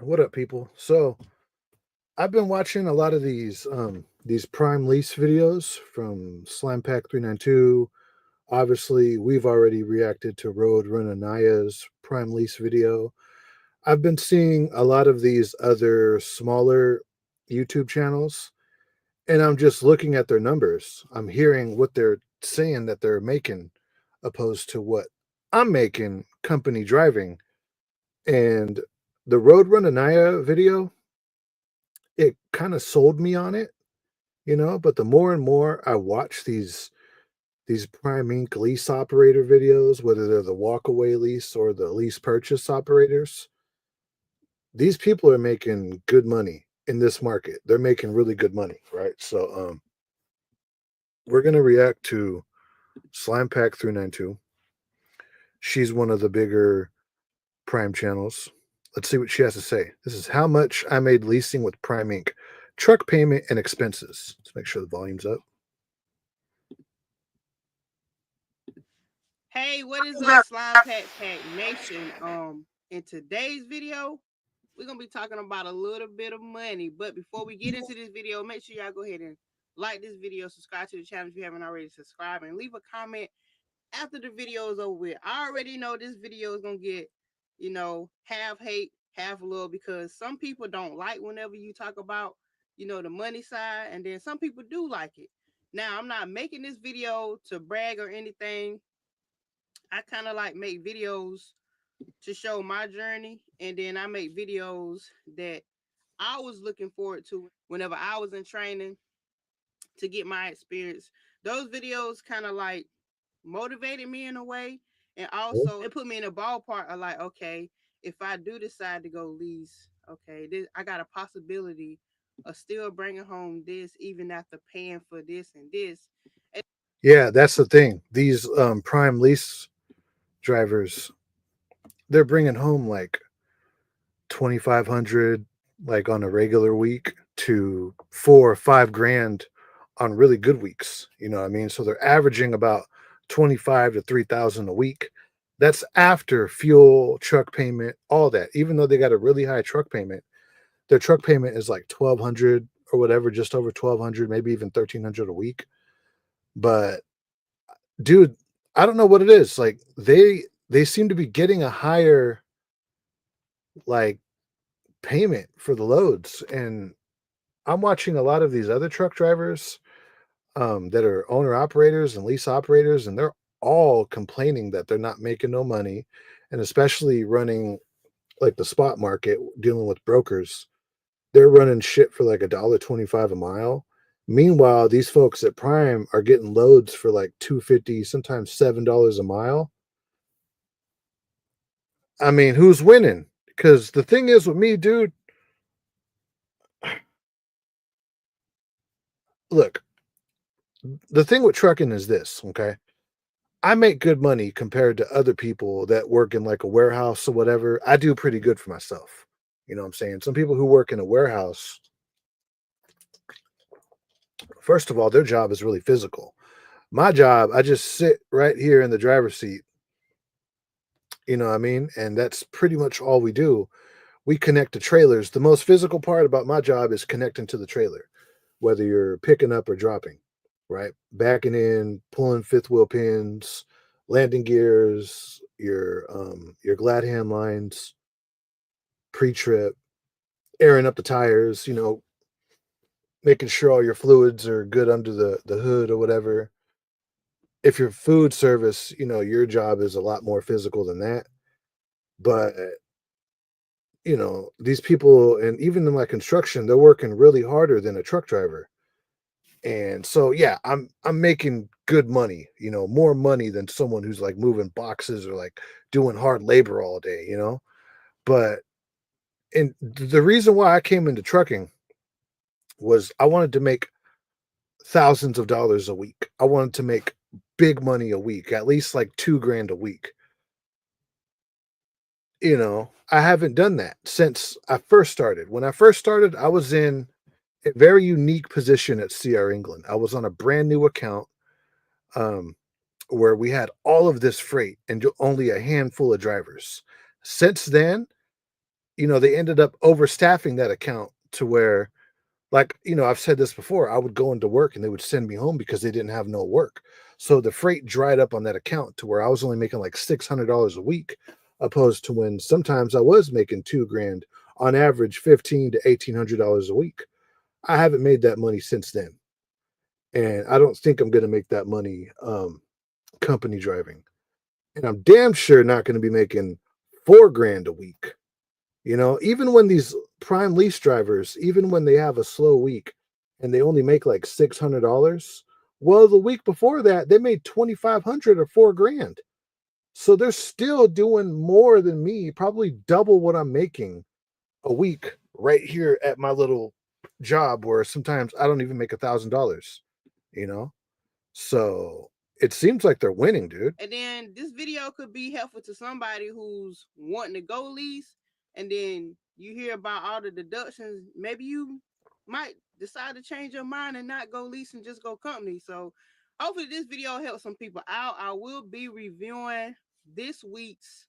What up, people? So I've been watching a lot of these prime lease videos from Slampack 392. Obviously, we've already reacted to Road Runanaya's prime lease video. I've been seeing a lot of these other smaller YouTube channels, and I'm just looking at their numbers. I'm hearing what they're saying that they're making, opposed to what I'm making company driving. And the Road Runanaya video, it kind of sold me on it, but the more and more I watch these Prime Inc. lease operator videos, whether they're the walkaway lease or the lease purchase operators, these people are making good money in this market. They're making really good money, right? So we're gonna react to Slime Pack 392. She's one of the bigger Prime channels. Let's see what she has to say. This is how much I made leasing with Prime Inc. Truck payment and expenses. Let's make sure the volume's up. Hey, what is up, Slime Pack Nation? In today's video, we're gonna be talking about a little bit of money. But before we get into this video, make sure y'all go ahead and like this video, subscribe to the channel if you haven't already subscribed, and leave a comment after the video is over with. I already know this video is gonna get, half hate, half love, because some people don't like whenever you talk about, the money side, and then some people do like it. Now, I'm not making this video to brag or anything. I kind of like make videos to show my journey, and then I make videos that I was looking forward to whenever I was in training to get my experience. Those videos kind of like motivated me in a way, and also it put me in a ballpark of like, okay, if I do decide to go lease, okay, I got a possibility of still bringing home this even after paying for this and this. Yeah, that's the thing. These prime lease drivers, they're bringing home like 2,500 like on a regular week to 4 or 5 grand on really good weeks. You know what I mean? So they're averaging about 25 to 3,000 a week. That's after fuel, truck payment, all that. Even though they got a really high truck payment, their truck payment is like 1,200 or whatever, just over 1,200, maybe even 1,300 a week. But dude, I don't know what it is. Like they seem to be getting a higher like payment for the loads. And I'm watching a lot of these other truck drivers that are owner operators and lease operators, and they're all complaining that they're not making no money, and especially running like the spot market, dealing with brokers. They're running shit for like $1.25 a mile. Meanwhile, these folks at Prime are getting loads for like 250, sometimes $7 a mile. I mean, who's winning? Because the thing is with me, dude, look, the thing with trucking is this, okay? I make good money compared to other people that work in like a warehouse or whatever. I do pretty good for myself. You know what I'm saying? Some people who work in a warehouse, first of all, their job is really physical. My job, I just sit right here in the driver's seat. You know what I mean? And that's pretty much all we do. We connect to trailers. The most physical part about my job is connecting to the trailer, whether you're picking up or dropping, right? Backing in, pulling fifth wheel pins, landing gears, your glad hand lines, pre-trip, airing up the tires, making sure all your fluids are good under the hood or whatever. If you're food service, your job is a lot more physical than that. But these people, and even in my construction, they're working really harder than a truck driver. And so yeah, I'm making good money, more money than someone who's like moving boxes or like doing hard labor all day. But and the reason why I came into trucking was I wanted to make thousands of dollars a week. I wanted to make big money a week, at least like 2 grand a week. I haven't done that since I first started. When I first started, I was in a very unique position at CR England. I was on a brand new account um, where we had all of this freight and only a handful of drivers. Since then, they ended up overstaffing that account to where, like, I've said this before, I would go into work and they would send me home because they didn't have no work. So the freight dried up on that account to where I was only making like $600 a week, opposed to when sometimes I was making 2 grand, on average $1,500 to $1,800 a week. I haven't made that money since then. And I don't think I'm going to make that money company driving. And I'm damn sure not going to be making 4 grand a week. Even when these prime lease drivers, even when they have a slow week and they only make like $600, well, the week before that, they made 2,500 or 4 grand. So they're still doing more than me, probably double what I'm making a week right here at my little job where sometimes I don't even make $1,000, you know? So it seems like they're winning, dude. And then this video could be helpful to somebody who's wanting to go lease, and then you hear about all the deductions. Maybe you might decide to change your mind and not go lease and just go company. So hopefully this video helps some people out. I will be reviewing this week's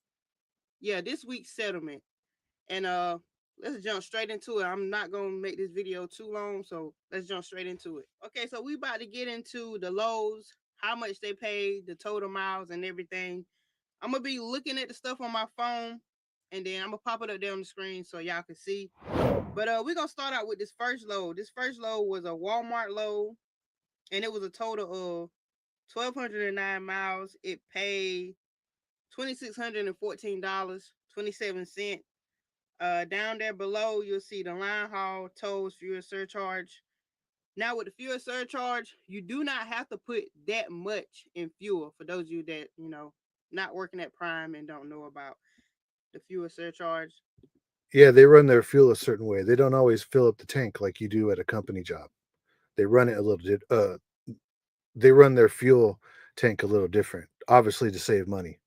this week's settlement. And let's jump straight into it. I'm not gonna make this video too long, so let's jump straight into it. Okay, so we about to get into the lows, how much they paid, the total miles, and everything. I'm gonna be looking at the stuff on my phone, and then I'm gonna pop it up there on the screen so y'all can see. But we're gonna start out with this first load. This first load was a Walmart load, and it was a total of 1,209 miles. It paid $2,614.27. Down there below, you'll see the line haul, tolls, fuel surcharge. Now, with the fuel surcharge, you do not have to put that much in fuel. For those of you that, not working at Prime and don't know about the fuel surcharge. Yeah, they run their fuel a certain way. They don't always fill up the tank like you do at a company job. They run it a little bit. They run their fuel tank a little different, obviously to save money.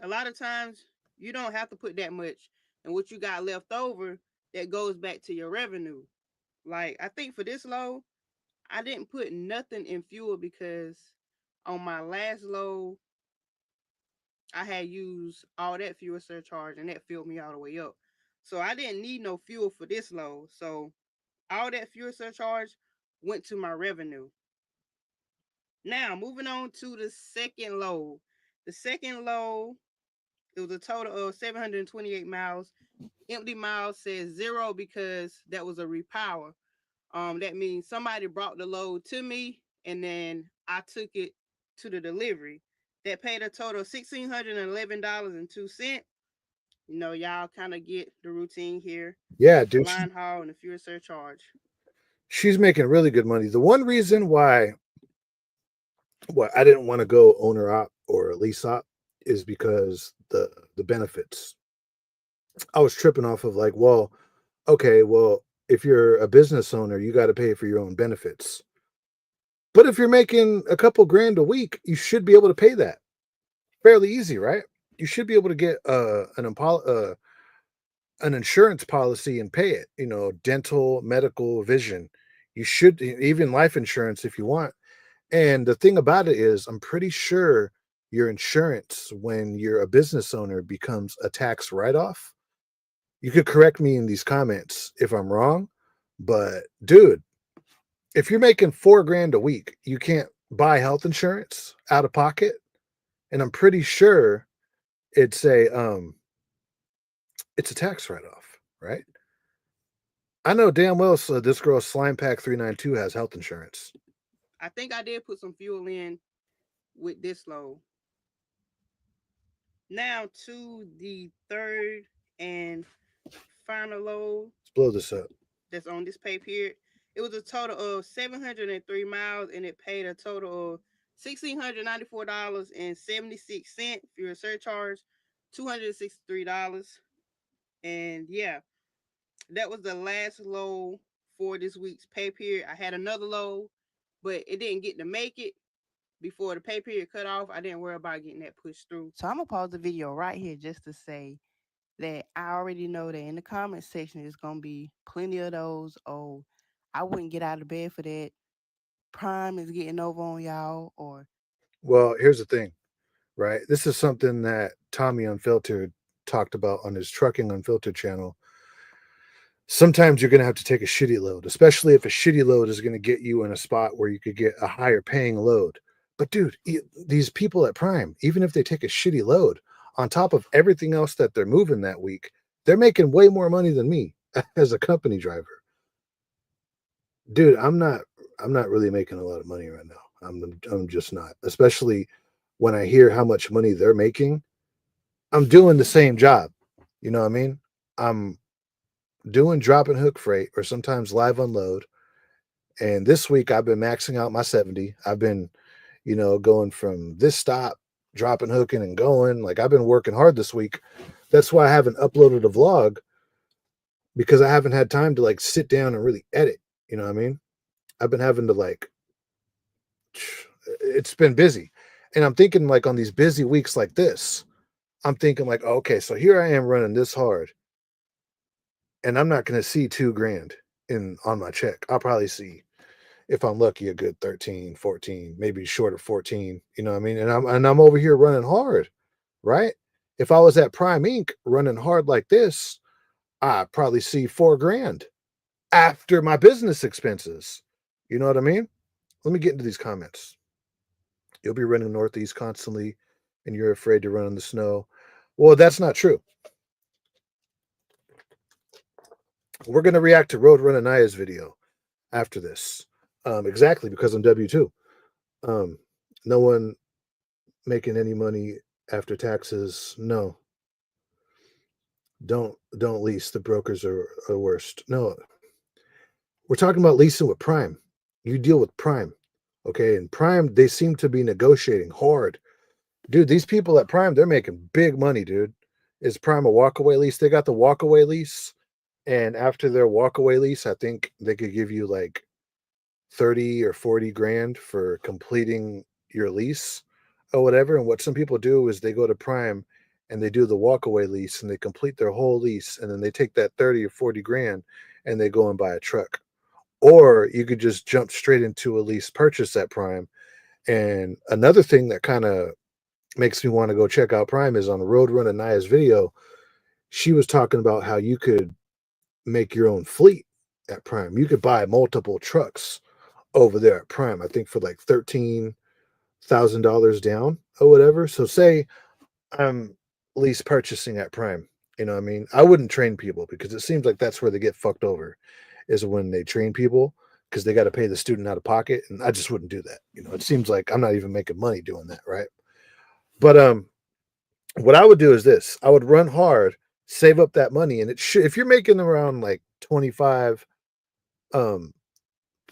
A lot of times, you don't have to put that much. And what you got left over, that goes back to your revenue. Like, I think for this load, I didn't put nothing in fuel because on my last load, I had used all that fuel surcharge and that filled me all the way up. So I didn't need no fuel for this load. So all that fuel surcharge went to my revenue. Now, moving on to the second load. The second load, it was a total of 728 miles. Empty miles says zero because that was a repower. That means somebody brought the load to me and then I took it to the delivery. That paid a total of $1,611.02. Y'all kind of get the routine here Yeah, with the dude, line haul and the fuel surcharge. she's making really good money. The one reason why I didn't want to go owner op or lease op is because the benefits. I was tripping off of like, well, okay, well, if you're a business owner, you got to pay for your own benefits. But if you're making a couple grand a week, you should be able to pay that fairly easy, right? You should be able to get an insurance policy and pay it. Dental, medical, vision. You should even life insurance if you want. And the thing about it is, I'm pretty sure your insurance, when you're a business owner, becomes a tax write off. You could correct me in these comments if I'm wrong, but dude, if you're making 4 grand a week, you can't buy health insurance out of pocket. And I'm pretty sure it's a tax write off, right? I know damn well so this girl Slime Pack 392 has health insurance. I think I did put some fuel in with this load. Now to the third and final load Let's blow this up. that's on this pay period. It was a total of 703 miles and it paid a total of $1,694.76 fuel surcharge, $263. And yeah, that was the last load for this week's pay period. I had another load, but it didn't get to make it before the pay period cut off. I didn't worry about getting that pushed through. So I'm gonna pause the video right here just to say that I already know that in the comment section there's gonna be plenty of those. Oh, I wouldn't get out of bed for that. Prime is getting over on y'all, or Well, here's the thing, right? This is something that Tommy Unfiltered talked about on his Trucking Unfiltered channel, sometimes you're going to have to take a shitty load, especially if a shitty load is going to get you in a spot where you could get a higher paying load. But dude, these people at Prime, even if they take a shitty load, on top of everything else that they're moving that week, they're making way more money than me as a company driver. Dude, I'm not really making a lot of money right now. I'm just not. Especially when I hear how much money they're making. I'm doing the same job. You know what I mean? I'm doing drop and hook freight or sometimes live unload. And this week I've been maxing out my 70. I've been, going from this stop, dropping, hooking, and going. Like I've been working hard this week. That's why I haven't uploaded a vlog, because I haven't had time to like sit down and really edit. You know what I mean? I've been having to it's been busy. And I'm thinking like on these busy weeks like this, I'm thinking like, okay, so here I am running this hard, and I'm not going to see $2,000 on my check. I'll probably see, if I'm lucky, a good 13, 14, maybe short of 14. You know what I mean? And I'm over here running hard, right? If I was at Prime Inc. running hard like this, I probably see $4,000 after my business expenses. You know what I mean? Let me get into these comments. You'll be running northeast constantly and you're afraid to run in the snow. Well, that's not true. We're going to react to Roadrunner Anaya's video after this. Exactly, because I'm W2. No one making any money after taxes. No. Don't lease. The brokers are worst. No. We're talking about leasing with Prime. You deal with Prime. Okay. And Prime, they seem to be negotiating hard. Dude, these people at Prime, they're making big money, dude. Is Prime a walkaway lease? They got the walkaway lease. And after their walkaway lease, I think they could give you like 30 or 40 grand for completing your lease or whatever. And what some people do is they go to Prime and they do the walkaway lease and they complete their whole lease. And then they take that 30 or 40 grand and they go and buy a truck. Or you could just jump straight into a lease purchase at Prime. And another thing that kind of makes me want to go check out Prime is on Roadrunner Anaya's video. She was talking about how you could make your own fleet at Prime. You could buy multiple trucks over there at Prime, I think for like $13,000 down or whatever. So say I'm lease purchasing at Prime. You know what I mean? I wouldn't train people, because it seems like that's where they get fucked over, is when they train people, because they got to pay the student out of pocket. And I just wouldn't do that. It seems like I'm not even making money doing that. Right. But what I would do is this: I would run hard, save up that money. And if you're making around like 25,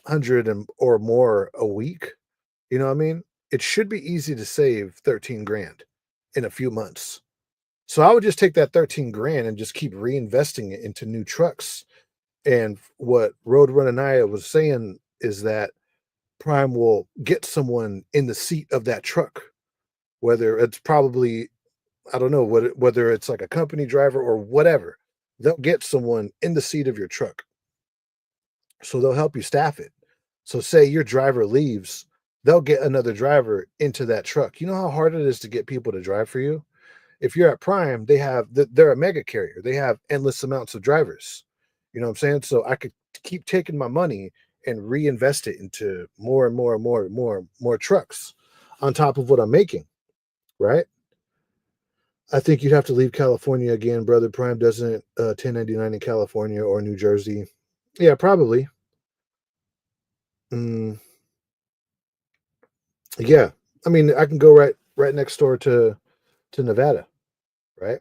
hundred or more a week, you know what I mean? It should be easy to save 13 grand in a few months. So I would just take that 13 grand and just keep reinvesting it into new trucks. And what Roadrunner Anaya was saying is that Prime will get someone in the seat of that truck, whether it's probably, I don't know, whether it's like a company driver or whatever. They'll get someone in the seat of your truck. So they'll help you staff it. So say your driver leaves, they'll get another driver into that truck. You know how hard it is to get people to drive for you? If you're at Prime, they're a mega carrier. They have endless amounts of drivers. You know what I'm saying? So I could keep taking my money and reinvest it into more and more and more and more trucks on top of what I'm making, right? I think you'd have to leave California again, brother. Prime doesn't 1099 in California or New Jersey. Yeah, probably. Mm, yeah, I mean, I can go right next door to Nevada, right?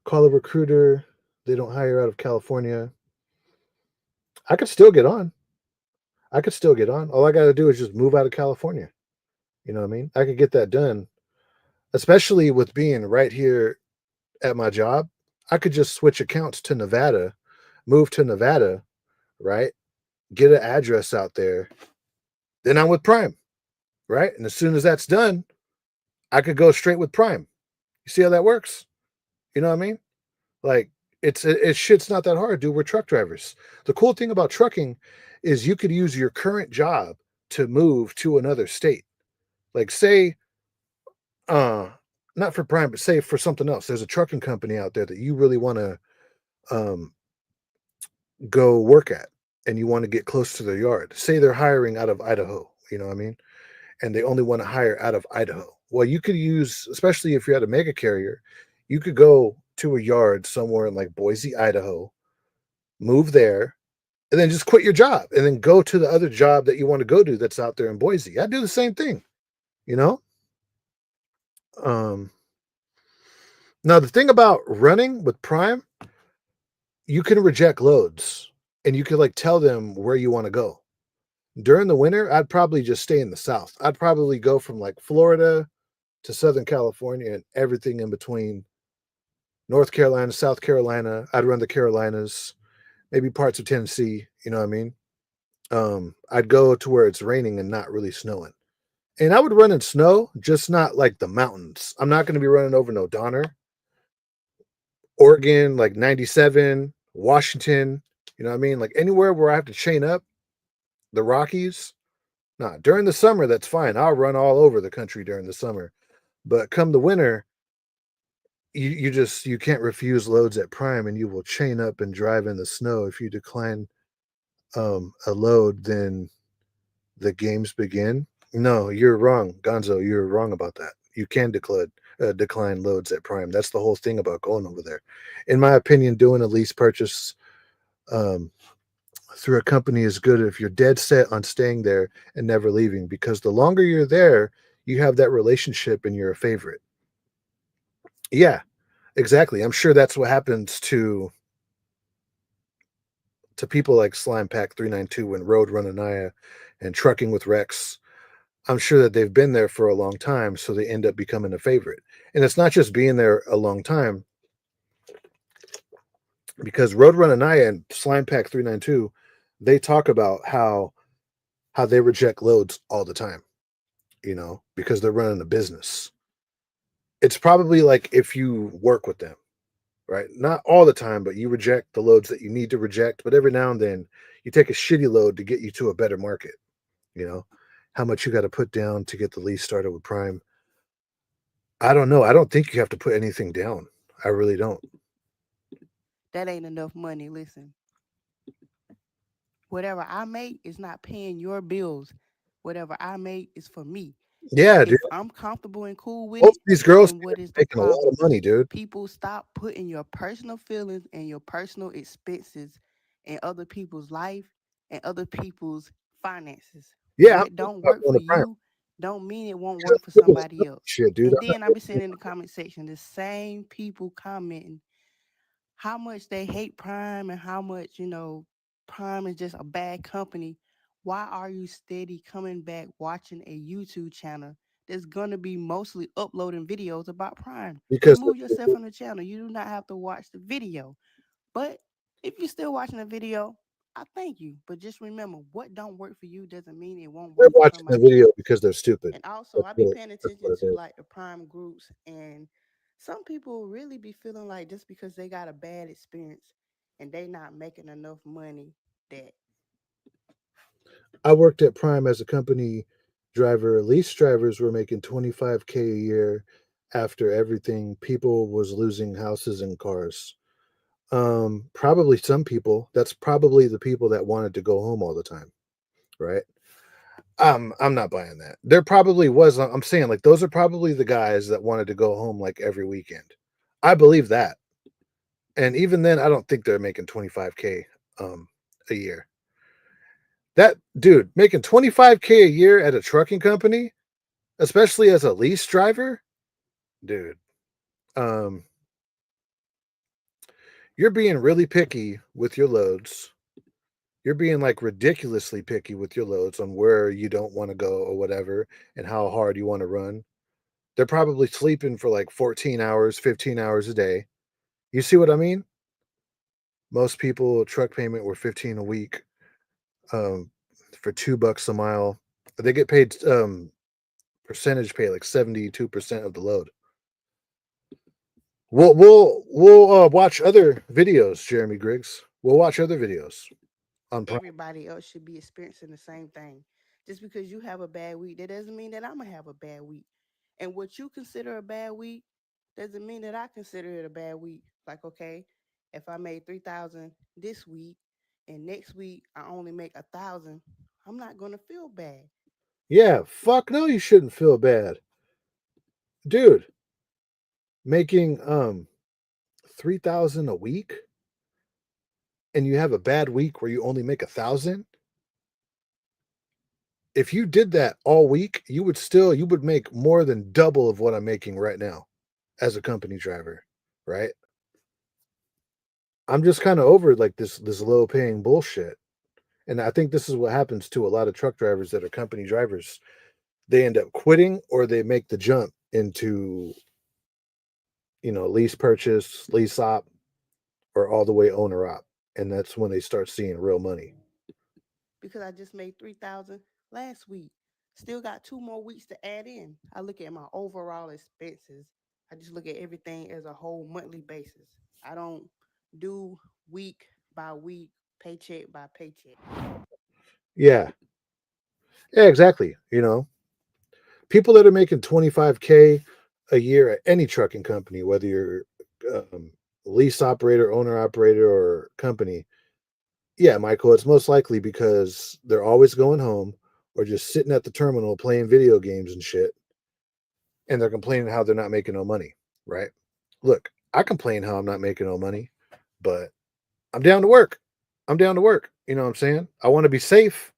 Call a recruiter. They don't hire out of California. I could still get on. I could still get on. All I got to do is just move out of California. You know what I mean? I could get that done, especially with being right here at my job. I could just switch accounts to Nevada, move to Nevada, right? Get an address out there. Then I'm with Prime, right? And as soon as that's done, I could go straight with Prime. You see how that works? You know what I mean? Like it shit's not that hard, dude. We're truck drivers. The cool thing about trucking is you could use your current job to move to another state. Like say uh not for Prime, but say for something else. There's a trucking company out there that you really want to um go work at, and you want to get close to their yard. Say they're hiring out of Idaho, you know what I mean? And they only want to hire out of Idaho. Well, you could use, especially if you're at a mega carrier, you could go to a yard somewhere in like Boise, Idaho, move there, and then just quit your job and then go to the other job that you want to go to that's out there in Boise. I do the same thing, you know? Um, Now the thing about running with Prime, you can reject loads and you can like tell them where you want to go. During the winter, I'd probably just stay in the South. I'd probably go from like Florida to Southern California and everything in between. North Carolina, South Carolina. I'd run the Carolinas, maybe parts of Tennessee. You know what I mean? I'd go to where it's raining and not really snowing. And I would run in snow, just not like the mountains. I'm not going to be running over no Donner, Oregon, like 97, Washington. You know what I mean? Like anywhere where I have to chain up, the Rockies. Nah, during the summer, that's fine. I'll run all over the country during the summer. But come the winter, you can't refuse loads at Prime, and you will chain up and drive in the snow. If you decline a load, then the games begin. No, you're wrong, Gonzo. You're wrong about that. You can decline loads at Prime. That's the whole thing about going over there. In my opinion, doing a lease purchase um, through a company is good if you're dead set on staying there and never leaving. Because the longer you're there, you have that relationship and you're a favorite. Yeah, exactly. I'm sure that's what happens to people like Slime Pack 392 and Road Run Anaya and Trucking with Rex. I'm sure that they've been there for a long time, so they end up becoming a favorite. And it's not just being there a long time, because Road Run Anaya and Slime Pack 392, they talk about how they reject loads all the time, because they're running a business. It's probably like if you work with them, right? Not all the time, but you reject the loads that you need to reject. But every now and then, you take a shitty load to get you to a better market. You know, how much you got to put down to get the lease started with Prime. I don't know. I don't think you have to put anything down. I really don't. That ain't enough money. Listen, whatever I make is not paying your bills. Whatever I make is for me. Yeah, dude. If I'm comfortable and cool with Most it, of these girls then what is the making a lot of problem? money, dude. People, stop putting your personal feelings and your personal expenses in other people's life and other people's finances. Yeah, I'm What thinking don't about work going for to Prime. you don't mean it won't Just work for doing this somebody else. shit, dude. And I'm not then I be seeing wasting in the comment section the same people commenting how much they hate Prime and how much, Prime is just a bad company. Why are you steady coming back watching a YouTube channel that's gonna be mostly uploading videos about Prime? because Remove yourself from the channel. You do not have to watch the video. But if you're still watching the video, I thank you. But just remember, what don't work for you doesn't mean it won't they're work for watching the somebody video else. because they're stupid. And also, I be paying That's attention what it to is. like the Prime groups, and some people really be feeling like just because they got a bad experience and they not making enough money that I worked at Prime as a company driver. Lease drivers were making 25K a year after everything. People was losing houses and cars. Probably some people. That's probably the people that wanted to go home all the time, right? I'm not buying that. There probably was. I'm saying like those are probably the guys that wanted to go home like every weekend. I believe that, and even then, I don't think they're making 25K a year. That dude making 25K a year at a trucking company, especially as a lease driver, dude. Um, you're being really picky with your loads. You're being like ridiculously picky with your loads on where you don't want to go or whatever, and how hard you want to run. They're probably sleeping for like 14 hours, 15 hours a day. You see what I mean? Most people truck payment were 15 a week, um, for $2 a mile. They get paid percentage pay, like 72% of the load. We'll watch other videos, Jeremy Griggs. We'll watch other videos on Prime. everybody else should be experiencing the same thing. Just because you have a bad week, that doesn't mean that I'm gonna have a bad week. And what you consider a bad week doesn't mean that I consider it a bad week. Like, okay, if I made 3,000 this week and next week I only make 1,000, I'm not gonna feel bad. Yeah, fuck no, you shouldn't feel bad. Dude, making 3,000 a week and you have a bad week where you only make 1,000, if you did that all week, you would make more than double of what I'm making right now as a company driver, right? I'm just kind of over like this low paying bullshit. And I think this is what happens to a lot of truck drivers that are company drivers. They end up quitting or they make the jump into, lease purchase, lease op, or all the way owner op. And that's when they start seeing real money. Because I just made 3,000 last week. Still got 2 more weeks to add in. I look at my overall expenses. I just look at everything as a whole monthly basis. I don't do week by week, paycheck by paycheck. Yeah. Yeah, exactly. People that are making 25K a year at any trucking company, whether you're um, lease operator, owner operator, or company, yeah, Michael, it's most likely because they're always going home or just sitting at the terminal playing video games and shit, and they're complaining how they're not making no money, right? Look, I complain how I'm not making no money, but I'm down to work. I'm down to work. You know what I'm saying? I want to be safe,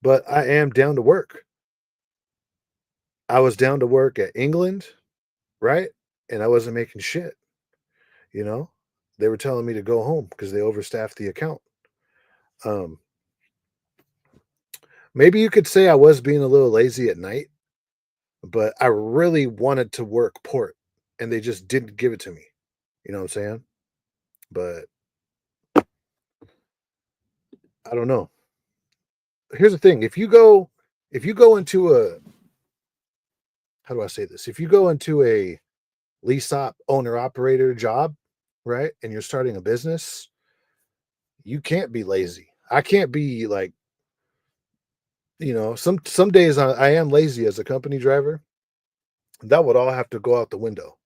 but I am down to work. I was down to work at England, right? And I wasn't making shit, you know? They were telling me to go home because they overstaffed the account. Um, Maybe you could say I was being a little lazy at night, but I really wanted to work port and they just didn't give it to me. You know what I'm saying? But I don't know. Here's the thing. If you go into a how do I say this? If you go into a lease op owner operator job, right? And you're starting a business, you can't be lazy. I can't be like, some days I am lazy as a company driver. That would all have to go out the window.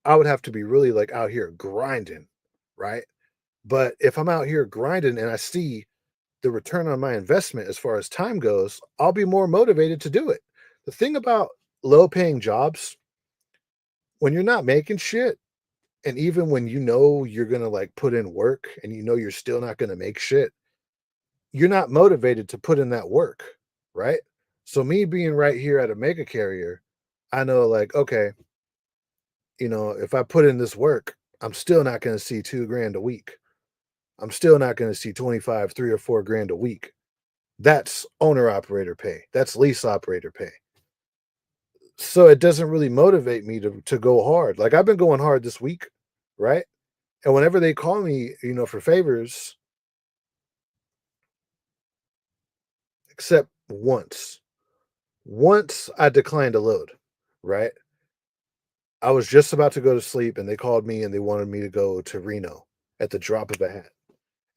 I would have to be really like out here grinding, right? But if I'm out here grinding and I see the return on my investment as far as time goes, I'll be more motivated to do it. The thing about low paying jobs, when you're not making shit, and even when you know you're going to like put in work and you know you're still not going to make shit, you're not motivated to put in that work, right? So me being right here at a mega carrier, I know like, okay, if I put in this work, I'm still not going to see 2 grand a week. I'm still not going to see 25, 3 or 4 grand a week. That's owner operator pay. That's lease operator pay. So it doesn't really motivate me to go hard. Like I've been going hard this week, right? And whenever they call me, for favors, except once. Once I declined a load, right? I was just about to go to sleep and they called me and they wanted me to go to Reno at the drop of a hat.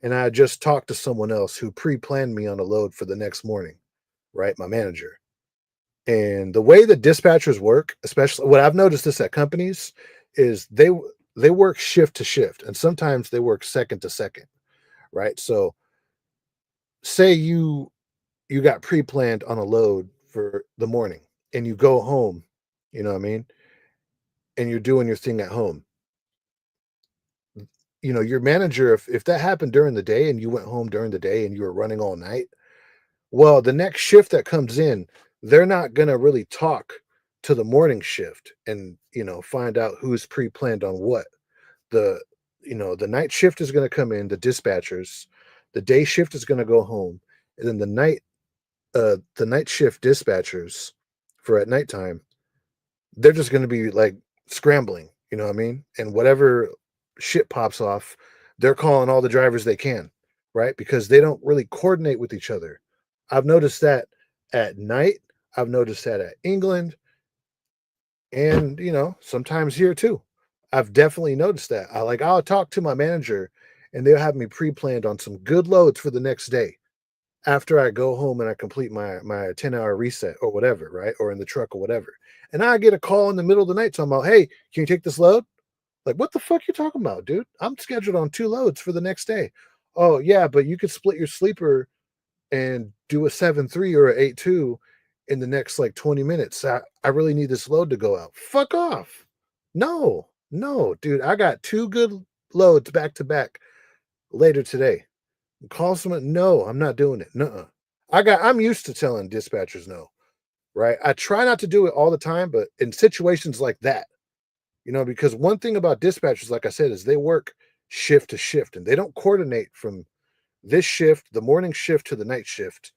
And I had just talked to someone else who pre-planned me on a load for the next morning, right? My manager. And the way the dispatchers work, especially what I've noticed this at companies, is they work shift to shift and sometimes they work second to second, right? So say you got pre-planned on a load for the morning and you go home, you know what I mean? And you're doing your thing at home. Your manager, if that happened during the day and you went home during the day and you were running all night, well, the next shift that comes in, they're not going to really talk to the morning shift and, find out who's pre-planned on what. The, the night shift is going to come in, the dispatchers, the day shift is going to go home, and then the night shift dispatchers for at nighttime, they're just going to be like scrambling, you know what I mean? And whatever shit pops off, they're calling all the drivers they can, right? Because they don't really coordinate with each other. I've noticed that at night. I've noticed that at England and, sometimes here too. I've definitely noticed that. I'll talk to my manager and they'll have me pre-planned on some good loads for the next day after I go home and I complete my 10-hour reset or whatever, right? Or in the truck or whatever. And I get a call in the middle of the night talking about, hey, can you take this load? Like, what the fuck you talking about, dude? I'm scheduled on 2 loads for the next day. Oh, yeah, but you could split your sleeper and do a 7-3 or a 8-2 in the next like 20 minutes. I really need this load to go out. Fuck off. No, no, dude. I got 2 good loads back to back later today. Call someone. No, I'm not doing it. Nuh-uh. I'm used to telling dispatchers no, right? I try not to do it all the time, but in situations like that, because one thing about dispatchers, like I said, is they work shift to shift and they don't coordinate from this shift, the morning shift to the night shift.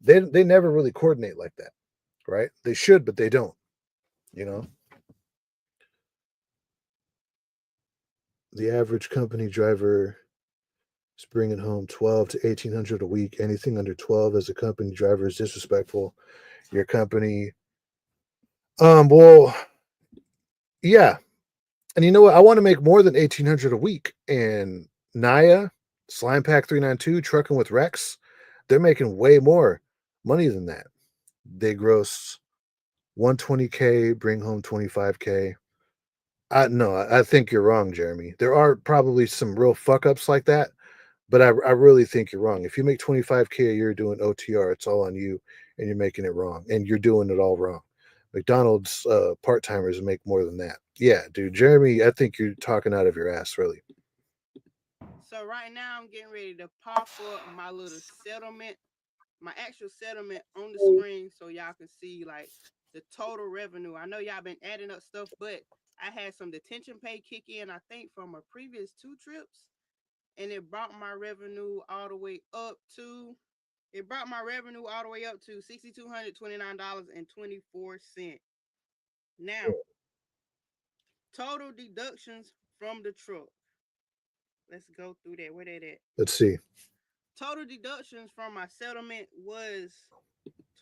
They never really coordinate like that, right? They should, but they don't. You know, the average company driver is bringing home 12 to 1,800 a week. Anything under 12 as a company driver is disrespectful. Your company, well, yeah, and you know what? I want to make more than 1,800 a week. And Naya, Slime Pack 392, trucking with Rex, they're making way more money than that. They gross 120K, bring home 25K. I think you're wrong, Jeremy. There are probably some real fuck ups like that, but I really think you're wrong. If you make 25K a year doing OTR, it's all on you, and you're making it wrong, and you're doing it all wrong. McDonald's part timers make more than that. Yeah, dude, Jeremy, I think you're talking out of your ass, really. So right now I'm getting ready to pop up my little settlement, my actual settlement on the screen so y'all can see like the total revenue. I know y'all been adding up stuff, but I had some detention pay kick in, I think, from my previous 2 trips, and it brought my revenue all the way up to $6,229.24. Now, total deductions from the truck. Let's go through that. Where that at? Let's see. Total deductions from my settlement was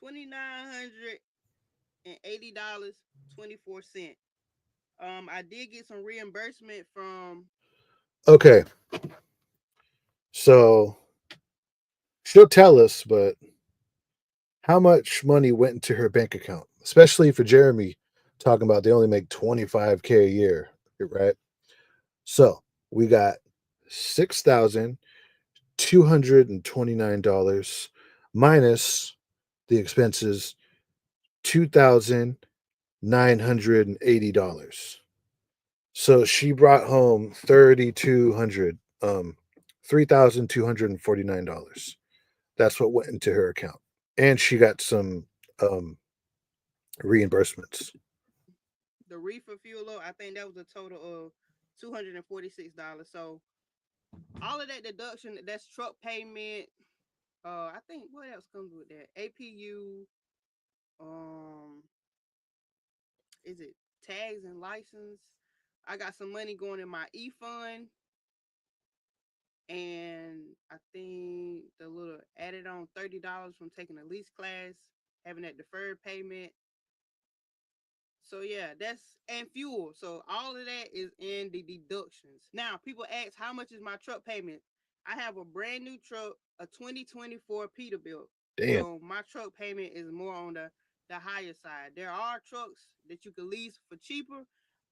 $2,980.24. I did get some reimbursement from. Okay, so she'll tell us, but how much money went into her bank account, especially for Jeremy talking about they only make 25K a year, right? So we got $6,229 minus the expenses, $2,980. So she brought home 3,200, $3,249. That's what went into her account, and she got some um, reimbursements. The reefer fuel load, I think that was a total of $246. So all of that deduction, that's truck payment. I think what else comes with that? APU. Um, is it tags and license? I got some money going in my e fund, and I think the little added on $30 from taking a lease class, having that deferred payment. So yeah, that's and fuel. So all of that is in the deductions. Now people ask how much is my truck payment? I have a brand new truck, a 2024 Peterbilt. Damn. So my truck payment is more on the higher side. There are trucks that you can lease for cheaper.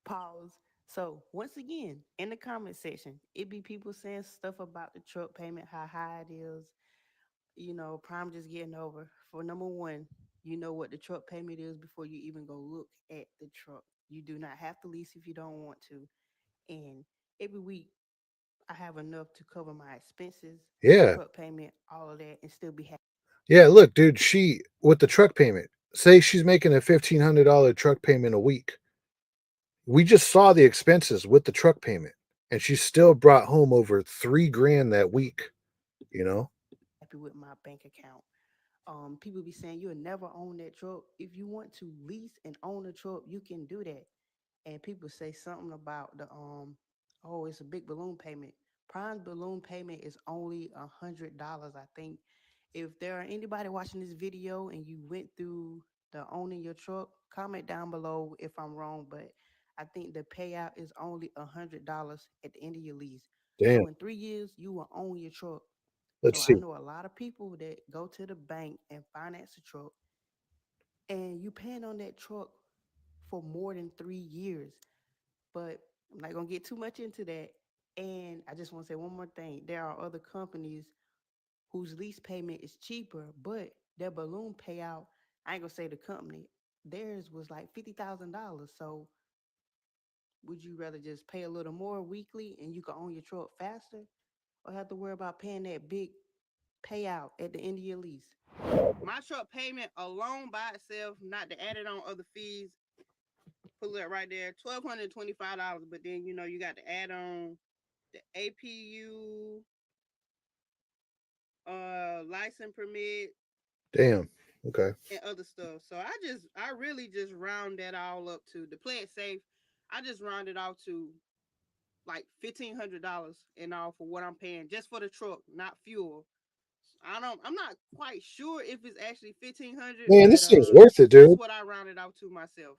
Pause. So once again, in the comment section, it be people saying stuff about the truck payment, how high it is, Prime just getting over. For number one, you know what the truck payment is before you even go look at the truck. You do not have to lease if you don't want to. And every week, I have enough to cover my expenses, Yeah. truck payment, all of that, and still be happy. Yeah. Look, dude, she, with the truck payment, say she's making a $1,500 truck payment a week. We just saw the expenses with the truck payment, and she still brought home over 3 grand that week, you know? Happy with my bank account. People be saying you'll never own that truck. If you want to lease and own a truck, you can do that. And people say something about oh, it's a big balloon payment. Prime's balloon payment is only $100. I think if there are anybody watching this video and you went through the owning your truck, comment down below if I'm wrong, but I think the payout is only $100 at the end of your lease. Damn. So in 3 years, you will own your truck. Let's So I see. know a lot of people that go to the bank and finance a truck, and you paying on that truck for more than 3 years. But I'm not gonna get too much into that. And I just want to say one more thing. There are other companies whose lease payment is cheaper, but their balloon payout, I ain't gonna say the company, theirs was like $50,000. So would you rather just pay a little more weekly and you can own your truck faster, or have to worry about paying that big payout at the end of your lease? My truck payment alone by itself, not to add it on other fees, pull it right there, $1,225. But then you got to add on the APU, license permit, Damn. Okay. and other stuff. So I really just round that all up to play it safe. I just round it off to like $1,500 and all for what I'm paying just for the truck, not fuel. I'm not quite sure if it's actually 1,500, Man, but this seems worth it, that's dude. what I rounded off to myself.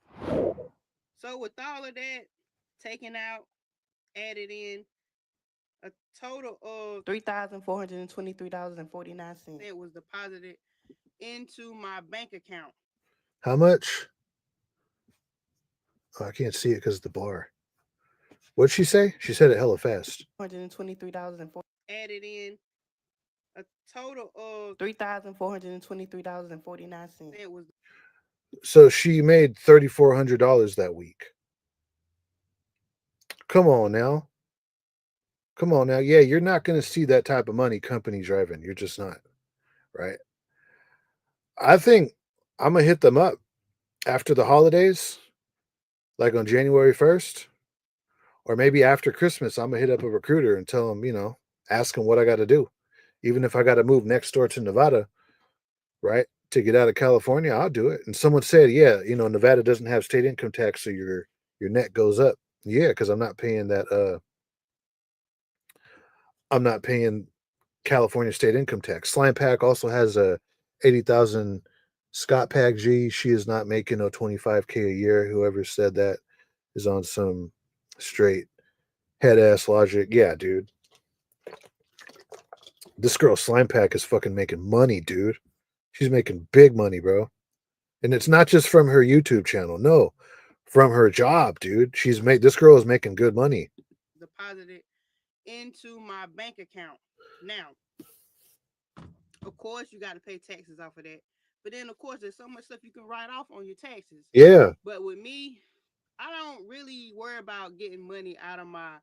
So with all of that taken out, added in, a total of $3,423.49 was deposited into my bank account. How much? Oh, I can't see it because of the bar. What'd she say? She said it hella fast. $123.40 added in, a total of $3,423.49. It was So she made $3,400 that week. Come on now. Come on now. Yeah, you're not going to see that type of money company driving. You're just not, right? I think I'm going to hit them up after the holidays, like on January 1st, or maybe after Christmas. I'm going to hit up a recruiter and tell them, ask them what I got to do. Even if I got to move next door to Nevada, right, to get out of California, I'll do it. And someone said, yeah, Nevada doesn't have state income tax, so your net goes up. Yeah, because I'm not paying that. I'm not paying California state income tax. Slime Pack also has a 80,000 Scott Pack G. She is not making no 25K a year. Whoever said that is on some straight head ass logic. Yeah, dude. This girl Slime Pack is fucking making money, dude. She's making big money, bro. And it's not just from her YouTube channel. No, from her job, dude. This girl is making good money. Deposited into my bank account. Now, of course, you got to pay taxes off of that. But then, of course, there's so much stuff you can write off on your taxes. Yeah. But with me, I don't really worry about getting money out of my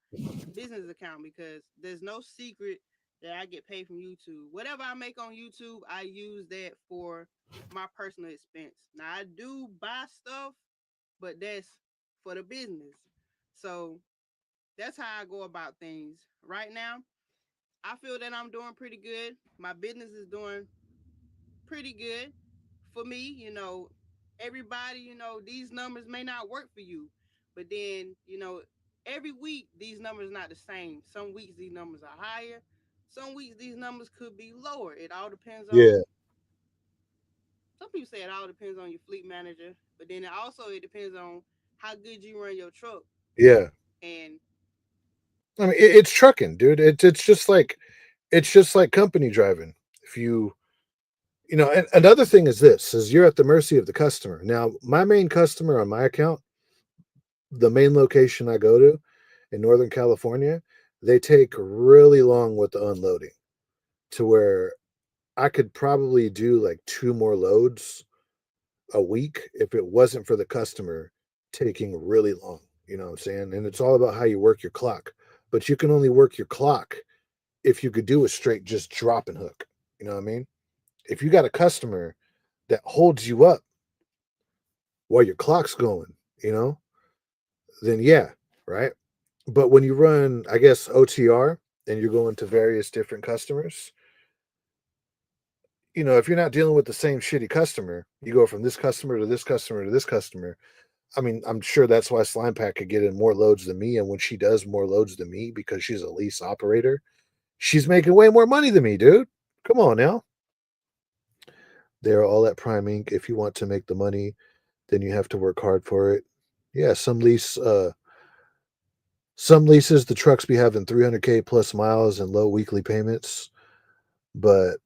business account because there's no secret that I get paid from YouTube. Whatever I make on YouTube, I use that for my personal expense. Now, I do buy stuff, but that's for the business. So that's how I go about things. Right now, I feel that I'm doing pretty good. My business is doing pretty good for me. Everybody, these numbers may not work for you, but then, every week these numbers not the same. Some weeks these numbers are higher. Some weeks these numbers could be lower. It all depends Yeah. on. Some people say it all depends on your fleet manager, but then it depends on how good you run your truck. Yeah. And I mean, it's trucking, dude. It's just like company driving. If and another thing is you're at the mercy of the customer. Now, my main customer on my account, the main location I go to in Northern California, they take really long with the unloading to where I could probably do like two more loads a week if it wasn't for the customer taking really long. You know what I'm saying? And it's all about how you work your clock. But you can only work your clock if you could do a straight just drop and hook. You know what I mean? If you got a customer that holds you up while your clock's going, then yeah, right? But when you run, I guess, OTR and you're going to various different customers, if you're not dealing with the same shitty customer, you go from this customer to this customer to this customer. I mean, I'm sure that's why Slime Pack could get in more loads than me. And when she does more loads than me because she's a lease operator, she's making way more money than me, dude. Come on now. They're all at Prime Inc. If you want to make the money, then you have to work hard for it. Yeah, some leases the trucks be having 300K plus miles and low weekly payments, but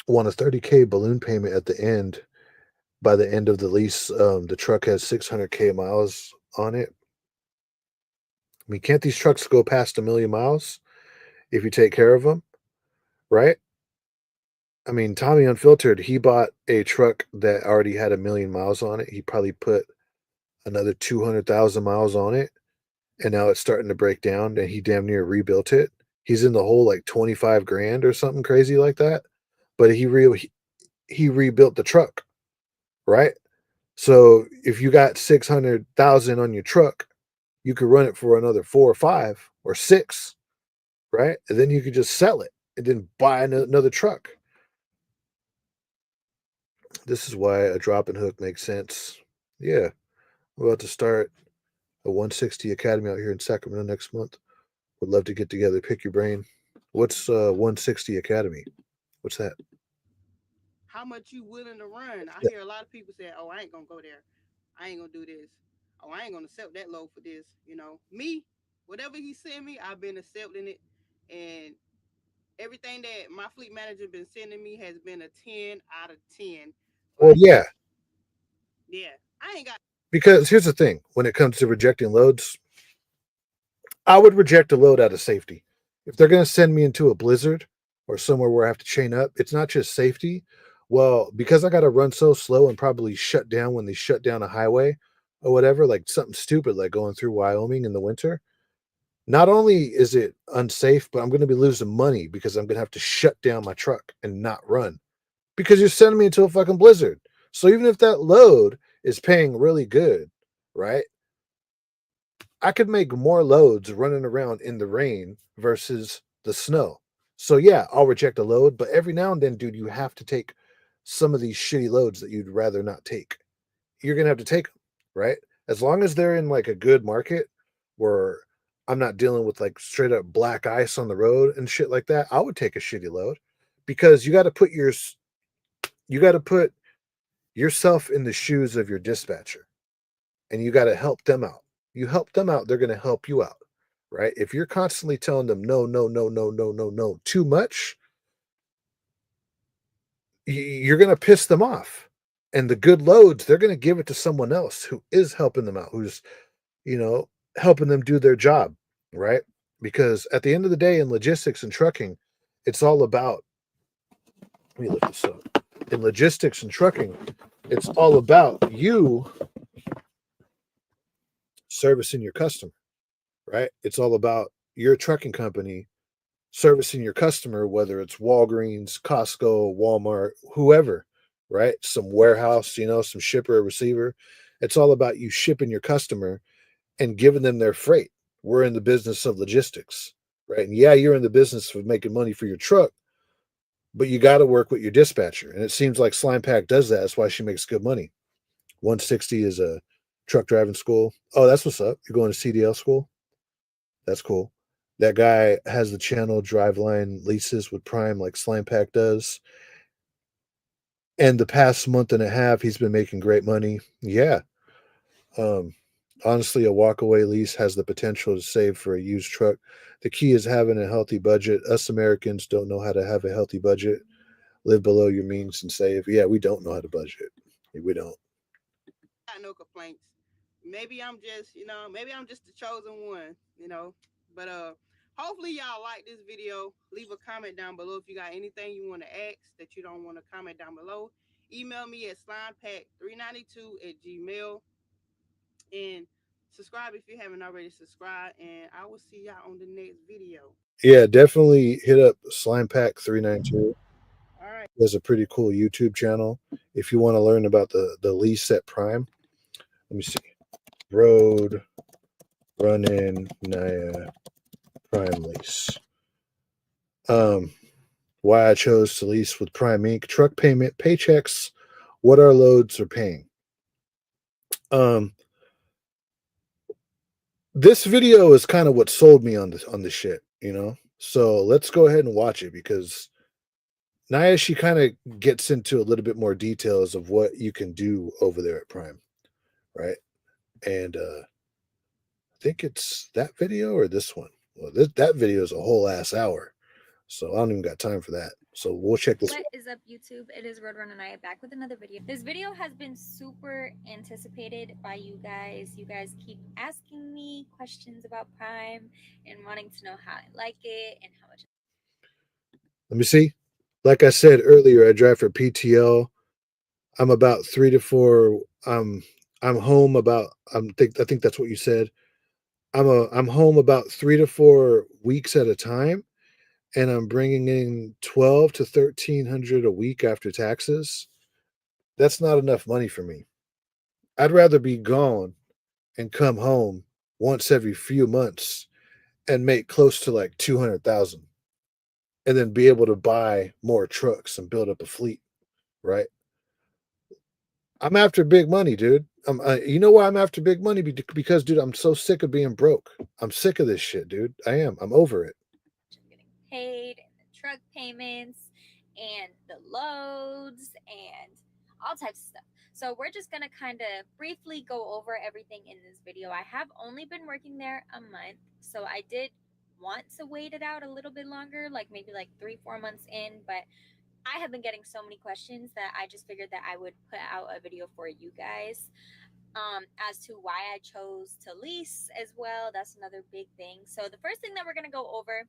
want a 30K balloon payment at the end by the end of the lease, the truck has 600K miles on it. I mean, can't these trucks go past 1 million miles if you take care of them, right? I mean, Tommy Unfiltered, he bought a truck that already had 1 million miles on it. He probably put another 200,000 miles on it, and now it's starting to break down, and he damn near rebuilt it. He's in the hole like 25 grand or something crazy like that. But he rebuilt the truck, right? So if you got 600,000 on your truck, you could run it for another 4 or 5 or 6, right? And then you could just sell it and then buy another truck. This is why a drop and hook makes sense. Yeah, we're about to start a 160 Academy out here in Sacramento next month. Would love to get together, pick your brain. What's 160 Academy? What's that? How much you willing to run? I Yeah. hear a lot of people say, "Oh, I ain't gonna go there. I ain't gonna do this. Oh, I ain't gonna accept that low for this." Me, whatever he sent me, I've been accepting it, and everything that my fleet manager been sending me has been a 10 out of 10. Well, Like, yeah, yeah, I ain't got. because here's the thing: when it comes to rejecting loads, I would reject a load out of safety. If they're going to send me into a blizzard or somewhere where I have to chain up, it's not just safety. Well, because I got to run so slow and probably shut down when they shut down a highway or whatever, like something stupid like going through Wyoming in the winter. Not only is it unsafe, but I'm going to be losing money because I'm going to have to shut down my truck and not run because you're sending me into a fucking blizzard. So even if that load is paying really good, right? I could make more loads running around in the rain versus the snow. So yeah, I'll reject a load, but every now and then, dude, you have to take some of these shitty loads that you'd rather not take. You're gonna have to take them, right? As long as they're in like a good market where I'm not dealing with like straight up black ice on the road and shit like that, I would take a shitty load because you got to put yourself in the shoes of your dispatcher and you got to help them out. You help them out, they're going to help you out, right? If you're constantly telling them no, no, no, no, no, no, no, too much, you're going to piss them off. And the good loads, they're going to give it to someone else who is helping them out, who's, you know, helping them do their job, right? Because at the end of the day, in logistics and trucking, it's all about, let me look this up. In logistics and trucking, it's all about you servicing your customer, right? It's all about your trucking company servicing your customer, whether it's Walgreens, Costco, Walmart, whoever, right? Some warehouse, some shipper or receiver. It's all about you shipping your customer and giving them their freight. We're in the business of logistics, right? And yeah, you're in the business of making money for your truck, but you got to work with your dispatcher. And it seems like Slime Pack does that. That's why she makes good money. 160 is a truck driving school. Oh, that's what's up. You're going to CDL school? That's cool. That guy has the channel Driveline Leases with Prime like Slime Pack does. And the past month and a half, he's been making great money. Yeah. Um, Honestly, a walkaway lease has the potential to save for a used truck. The key is having a healthy budget. Us Americans don't know how to have a healthy budget. Live below your means and save. Yeah, we don't know how to budget. We don't. Got no complaints. Maybe I'm just the chosen one, But hopefully y'all like this video. Leave a comment down below if you got anything you want to ask that you don't want to comment down below. Email me at slimepack392@gmail and subscribe if you haven't already subscribed. And I will see y'all on the next video. Yeah, definitely hit up Slime Pack 392. All right. There's a pretty cool YouTube channel. If you want to learn about the lease at Prime, let me see. Road Run-In Naya Prime Lease. Um, why I chose to lease with Prime Inc. Truck payment, paychecks, what our loads are paying. This video is kind of what sold me on this shit. So let's go ahead and watch it because Naya, she kind of gets into a little bit more details of what you can do over there at Prime, right? And I think it's that video or this one. Well, that video is a whole ass hour, so I don't even got time for that. So we'll check this. What is up, YouTube? It is Roadrunner and I am back with another video. This video has been super anticipated by you guys. You guys keep asking me questions about Prime and wanting to know how I like it and how much. Let me see. Like I said earlier, I drive for PTL. I'm about 3 to 4. I'm home about. I think that's what you said. I'm home about 3 to 4 weeks at a time, and I'm bringing in 12 to 1300 a week after taxes. That's not enough money for me. I'd rather be gone and come home once every few months and make close to like 200,000, and then be able to buy more trucks and build up a fleet. Right? I'm after big money, dude. You know why I'm after big money? Because, dude, I'm so sick of being broke. I'm sick of this shit, dude. I am. I'm over it. I'm getting paid and the truck payments and the loads and all types of stuff. So we're just gonna kind of briefly go over everything in this video. I have only been working there a month, so I did want to wait it out a little bit longer, like maybe like 3-4 months in, but I have been getting so many questions that I just figured that I would put out a video for you guys as to why I chose to lease as well. That's another big thing. So the first thing that we're gonna go over,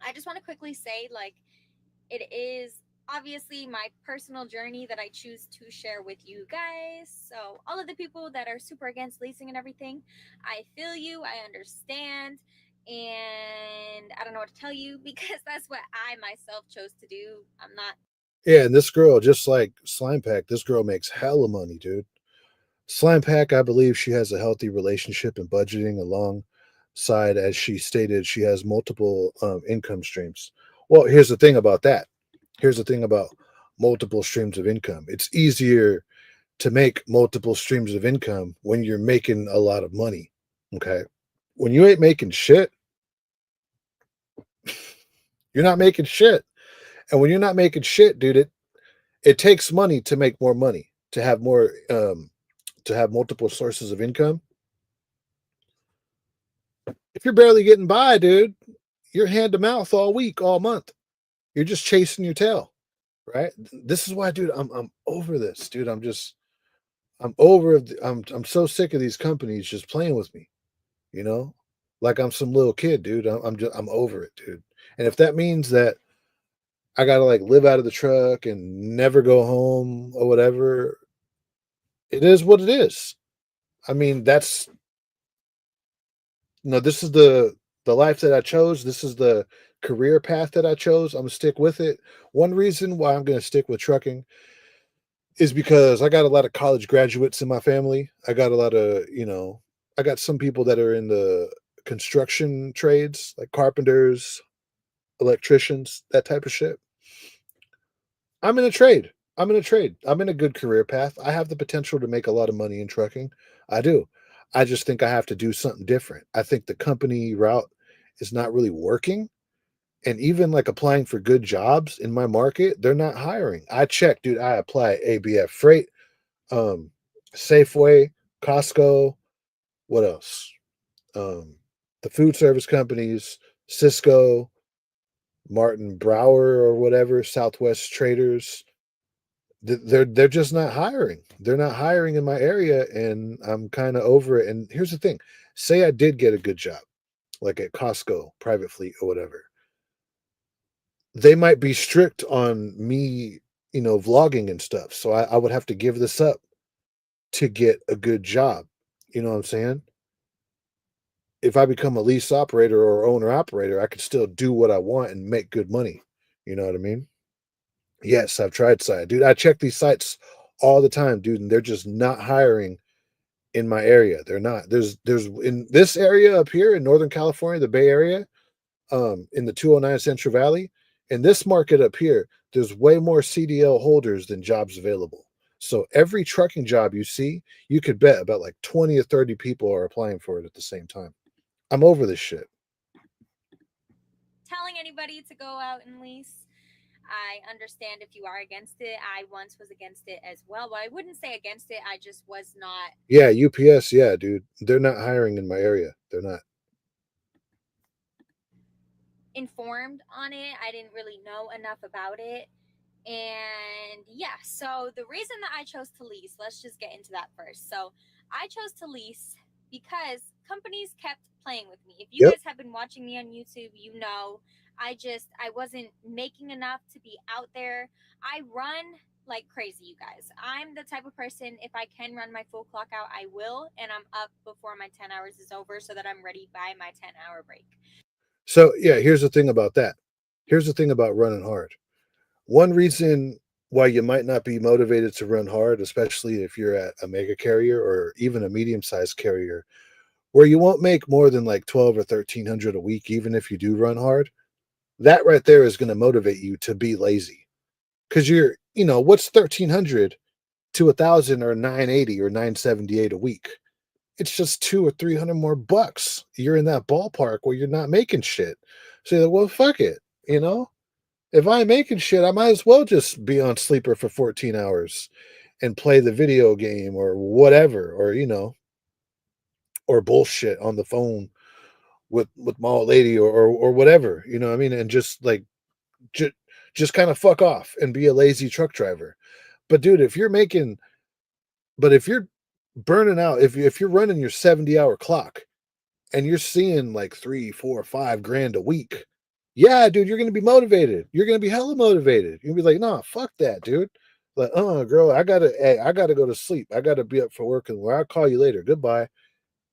I just want to quickly say, like, it is obviously my personal journey that I choose to share with you guys. So, all of the people that are super against leasing and everything, I feel you, I understand, and I don't know what to tell you because that's what I myself chose to do. I'm not. Yeah, and this girl, just like Slime Pack, this girl makes hella money, dude. Slime Pack, I believe she has a healthy relationship and budgeting alongside, as she stated, she has multiple income streams. Well, here's the thing about that. Here's the thing about multiple streams of income. It's easier to make multiple streams of income when you're making a lot of money. Okay. When you ain't making shit, you're not making shit. And when you're not making shit, dude, it takes money to make more money, to have multiple sources of income. If you're barely getting by, dude, you're hand to mouth all week, all month. You're just chasing your tail, right? This is why, dude, I'm over this, dude. I'm over. I'm so sick of these companies just playing with me. You know, like I'm some little kid, dude. I'm over it, dude. And if that means that I gotta like live out of the truck and never go home or whatever, it is what it is. I mean, that's this is the life that I chose. This is the career path that I chose. I'm gonna stick with it. One reason why I'm gonna stick with trucking is because I got a lot of college graduates in my family. I got a lot of, I got some people that are in the construction trades, like carpenters, electricians, that type of shit. I'm in a trade. I'm in a trade. I'm in a good career path. I have the potential to make a lot of money in trucking. I do. I just think I have to do something different. I think the company route is not really working. And even like applying for good jobs in my market, they're not hiring. I check, dude. I apply ABF Freight, um, Safeway, Costco. What else? Um, the food service companies, Cisco, Martin Brower or whatever, Southwest Traders. They're just not hiring. They're not hiring in my area, and I'm kind of over it. And here's the thing: say I did get a good job, like at Costco, private fleet, or whatever. They might be strict on me, vlogging and stuff. So I would have to give this up to get a good job. You know what I'm saying? If I become a lease operator or owner operator, I could still do what I want and make good money. You know what I mean? Yes, I've tried site. Dude, I check these sites all the time, dude, and they're just not hiring in my area. They're not. There's in this area up here in Northern California, the Bay Area, in the 209 Central Valley, in this market up here, there's way more CDL holders than jobs available. So every trucking job you see, you could bet about like 20 or 30 people are applying for it at the same time. I'm over this shit. Telling anybody to go out and lease. I understand if you are against it. I once was against it as well. Well, I wouldn't say against it. I just was not. Yeah, UPS, yeah, dude. They're not hiring in my area. They're not. informed on it. I didn't really know enough about it. And yeah, so the reason that I chose to lease, let's just get into that first. So I chose to lease because companies kept playing with me. If you Yep. guys have been watching me on YouTube, you know I wasn't making enough to be out there. I run like crazy, you guys. I'm the type of person, if I can run my full clock out, I will, and I'm up before my 10 hours is over so that I'm ready by my 10-hour break. So yeah, here's the thing about that. Here's the thing about running hard. One reason why you might not be motivated to run hard, especially if you're at a mega carrier or even a medium-sized carrier, where you won't make more than like 12 or 1300 a week, even if you do run hard, that right there is going to motivate you to be lazy. Because what's 1300 to 1000 or 980 or 978 a week? It's just 2 or 300 more bucks. You're in that ballpark where you're not making shit. So you're like, well, fuck it. You know, if I'm making shit, I might as well just be on sleeper for 14 hours and play the video game or whatever, or or bullshit on the phone with my old lady or whatever. You know what I mean? And just like just just kind of fuck off and be a lazy truck driver. But dude, if you're burning out, if you're running your 70-hour clock and you're seeing like 3, 4, 5 grand a week, yeah, dude, you're gonna be motivated. You're gonna be hella motivated. You'll be like, nah, fuck that, dude. Like, girl, I gotta go to sleep. I gotta be up for work, and I'll call you later. Goodbye.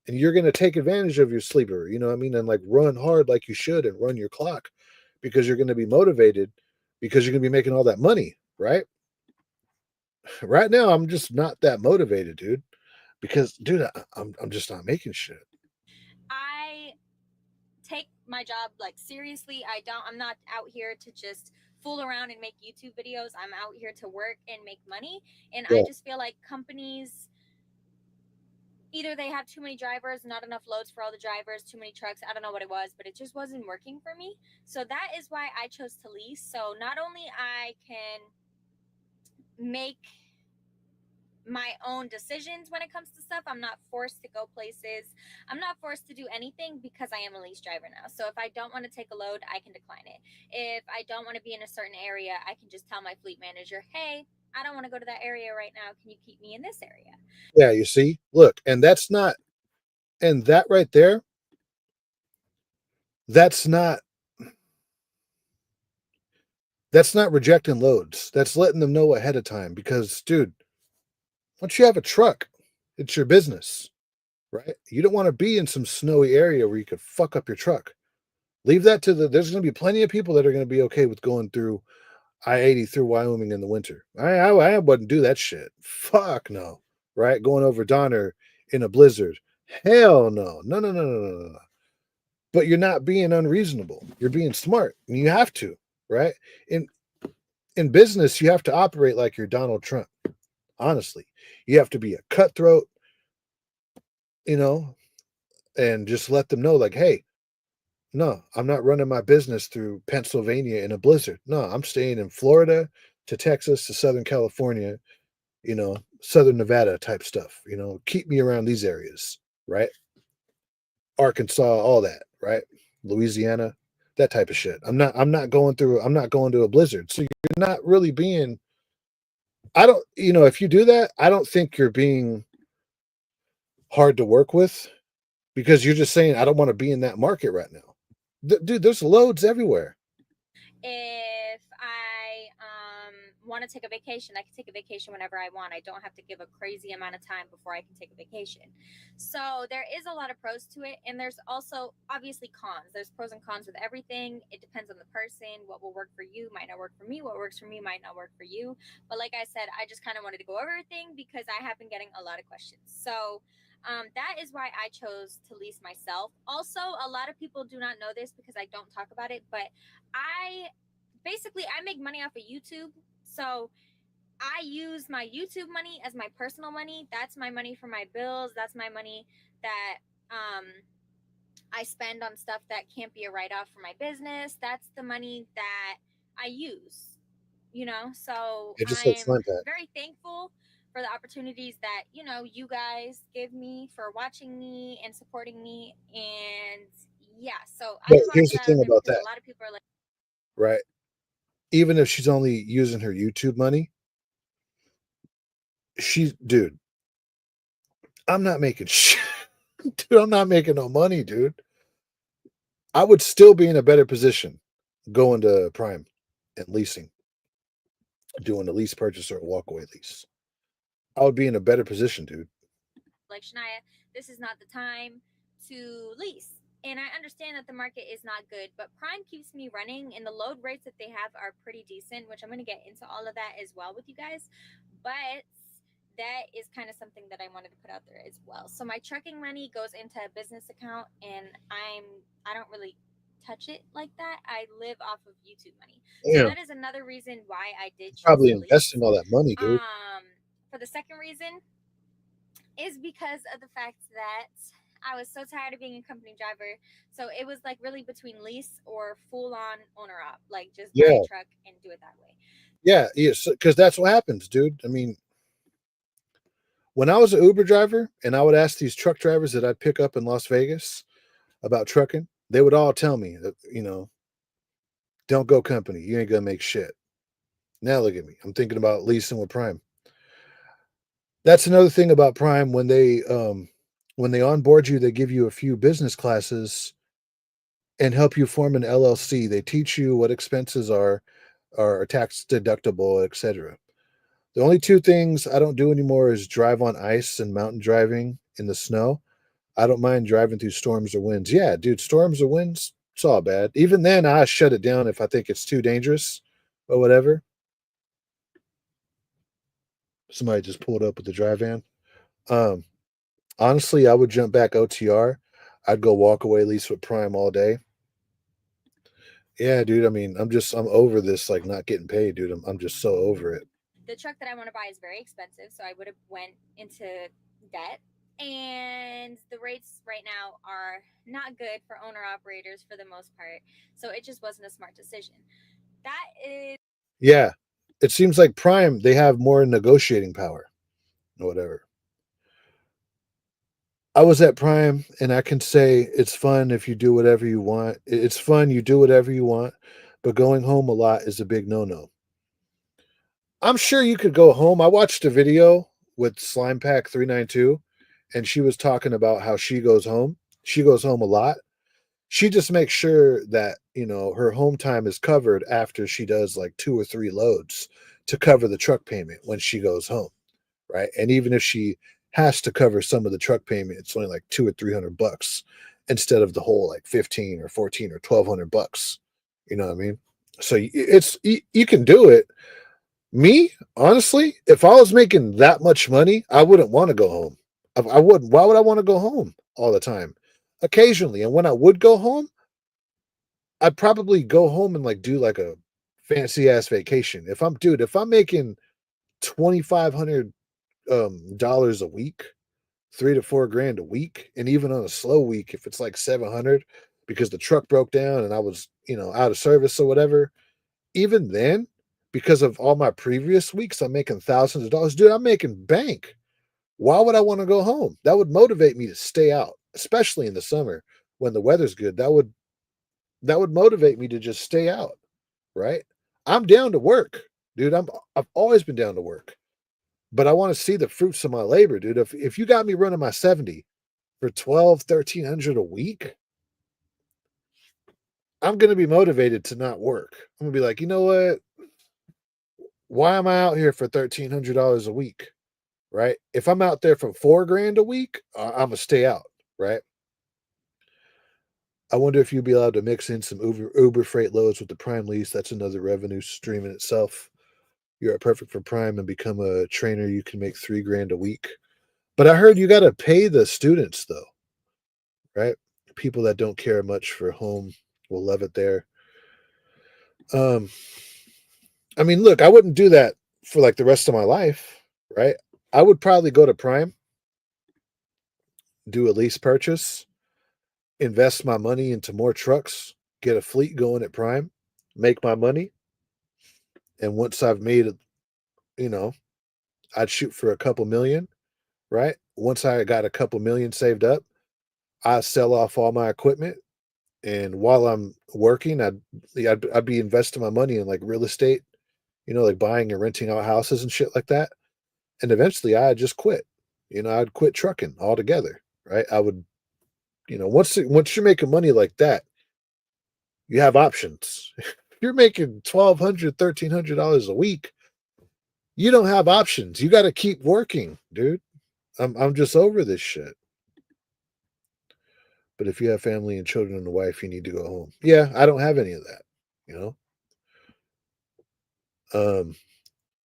And you're gonna take advantage of your sleeper, you know what I mean, and like run hard like you should and run your clock because you're gonna be motivated because you're gonna be making all that money, right? Right now, I'm just not that motivated, dude. Because, dude, I'm just not making shit. I take my job like seriously. I'm not out here to just fool around and make YouTube videos. I'm out here to work and make money. And I Yeah, just feel like companies, either they have too many drivers, not enough loads for all the drivers, too many trucks. I don't know what it was, but it just wasn't working for me. So that is why I chose to lease. So not only I can make my own decisions when it comes to stuff. I'm not forced to go places. I'm not forced to do anything because I am a lease driver now. So if I don't want to take a load, I can decline it. If I don't want to be in a certain area, I can just tell my fleet manager, hey, I don't want to go to that area right now. Can you keep me in this area? yeah. You see, look, and that's not, and that right there, that's not, that's not rejecting loads. That's letting them know ahead of time. Because, dude, once you have a truck, it's your business, right? You don't want to be in some snowy area where you could fuck up your truck. Leave that to the. There's going to be plenty of people that are going to be okay with going through I-80 through Wyoming in the winter. I wouldn't do that shit. Fuck no. Right? Going over Donner in a blizzard. Hell no. No, no, no, no, no, no. But you're not being unreasonable. You're being smart. And you have to, right? In in business, you have to operate like you're Donald Trump. Honestly. You have to be a cutthroat, you know, and just let them know, like, hey, no, I'm not running my business through Pennsylvania in a blizzard. No, I'm staying in Florida to Texas to Southern California, Southern Nevada type stuff. Keep me around these areas, right? Arkansas, all that, right? Louisiana, that type of shit. I'm not going to a blizzard. So you're not really being I don't, if you do that, I don't think you're being hard to work with because you're just saying I don't want to be in that market right now. Dude, there's loads everywhere. If I want to take a vacation, I can take a vacation whenever I want. I don't have to give a crazy amount of time before I can take a vacation. So there is a lot of pros to it, and there's also obviously cons. There's pros and cons with everything. It depends on the person. What will work for you might not work for me. What works for me might not work for you. But like I said, I just kind of wanted to go over everything because I have been getting a lot of questions. So that is why I chose to lease myself. Also, a lot of people do not know this because I don't talk about it, but I I make money off of YouTube. So I use my YouTube money as my personal money. That's my money for my bills. That's my money that I spend on stuff that can't be a write off for my business. That's the money that I use, So It just like I'm Slim Pat. very thankful for the opportunities that, you guys give me for watching me and supporting me. And Yeah, so I But do want to here's put the that out thing there about because a that, lot of people are like, right? Even if she's only using her YouTube money, dude, I'm not making shit. Dude, I'm not making no money, dude. I would still be in a better position going to Prime and leasing, doing a lease purchase or a walkaway lease. I would be in a better position, dude. Shania, this is not the time to lease. And I understand that the market is not good, but Prime keeps me running, and the load rates that they have are pretty decent, which I'm going to get into all of that as well with you guys. But that is kind of something that I wanted to put out there as well. So my trucking money goes into a business account, and I don't really touch it like that. I live off of YouTube money. So Damn, that is another reason why I did choose probably to lease. investing all that money, dude. For the second reason, is because of the fact that I was so tired of being a company driver. So it was like really between lease or full on owner op, like just buy a Yeah, truck and do it that way. yeah, because that's what happens, dude. I mean, when I was an Uber driver and I would ask these truck drivers that I'd pick up in Las Vegas about trucking, they would all tell me that, don't go company. You ain't gonna make shit. Now look at me. I'm thinking about leasing with Prime. That's another thing about Prime when they onboard you, they give you a few business classes and help you form an LLC. They teach you what expenses are tax deductible, etc. The only two things I don't do anymore is drive on ice and mountain driving in the snow. I don't mind driving through storms or winds. Yeah, dude, storms or winds, it's all bad. Even then, I shut it down if I think it's too dangerous or whatever. Somebody just pulled up with the drive van. Um, Honestly, I would jump back OTR. I'd go walk away lease with Prime all day. Yeah, dude. I mean, I'm over this like not getting paid, dude. I'm just so over it. The truck that I want to buy is very expensive, so I would have went into debt. And the rates right now are not good for owner operators for the most part. So it just wasn't a smart decision. That is Yeah, it seems like Prime they have more negotiating power or whatever. I was at Prime, and I can say it's fun if you do whatever you want. It's fun, you do whatever you want, but going home a lot is a big no-no. I'm sure you could go home. I watched a video with Slime Pack 392, and she was talking about how she goes home. She goes home a lot. She just makes sure that, her home time is covered after she does like 2 or 3 loads to cover the truck payment when she goes home, right? And even if she has to cover some of the truck payment, it's only like 2 or 300 bucks instead of the whole like 15 or 14 or 1200 bucks. You know what I mean? So you can do it. Me, honestly, if I was making that much money, I wouldn't want to go home. I wouldn't. Why would I want to go home all the time? Occasionally, and when I would go home, I'd probably go home and like do like a fancy ass vacation. If I'm making $2,500 dollars a week, 3 to 4 grand a week, and even on a slow week, if it's like 700 because the truck broke down and I was out of service or whatever, even then, because of all my previous weeks, I'm making thousands of dollars. Dude, I'm making bank. Why would I want to go home? That would motivate me to stay out, especially in the summer when the weather's good. That would motivate me to just stay out, right? I'm down to work, dude. I've always been down to work. But I want to see the fruits of my labor, dude. If you got me running my 70 for 12, 1300 a week, I'm gonna be motivated to not work. I'm gonna be like, you know what? Why am I out here for $1,300 a week? Right? If I'm out there for 4 grand a week, I'm gonna stay out, right? I wonder if you'd be allowed to mix in some Uber freight loads with the Prime lease. That's another revenue stream in itself. You're perfect for Prime and become a trainer. You can make 3 grand a week. But I heard you got to pay the students though, right? People that don't care much for home will love it there. Um, I mean, look, I wouldn't do that for like the rest of my life, right? I would probably go to Prime, do a lease purchase, invest my money into more trucks, get a fleet going at Prime, make my money, and once I've made it, you know, I'd shoot for a couple million, right? Once I got a couple million saved up, I sell off all my equipment And while I'm working, I'd be investing my money in like real estate, like buying and renting out houses and shit like that. And eventually, I'd just quit. I'd quit trucking altogether. Right? I would, once you're making money like that, you have options. If you're making $1,200, $1,300 a week, you don't have options. You got to keep working, dude. I'm just over this shit. But if you have family and children and a wife, you need to go home. Yeah, I don't have any of that. You know,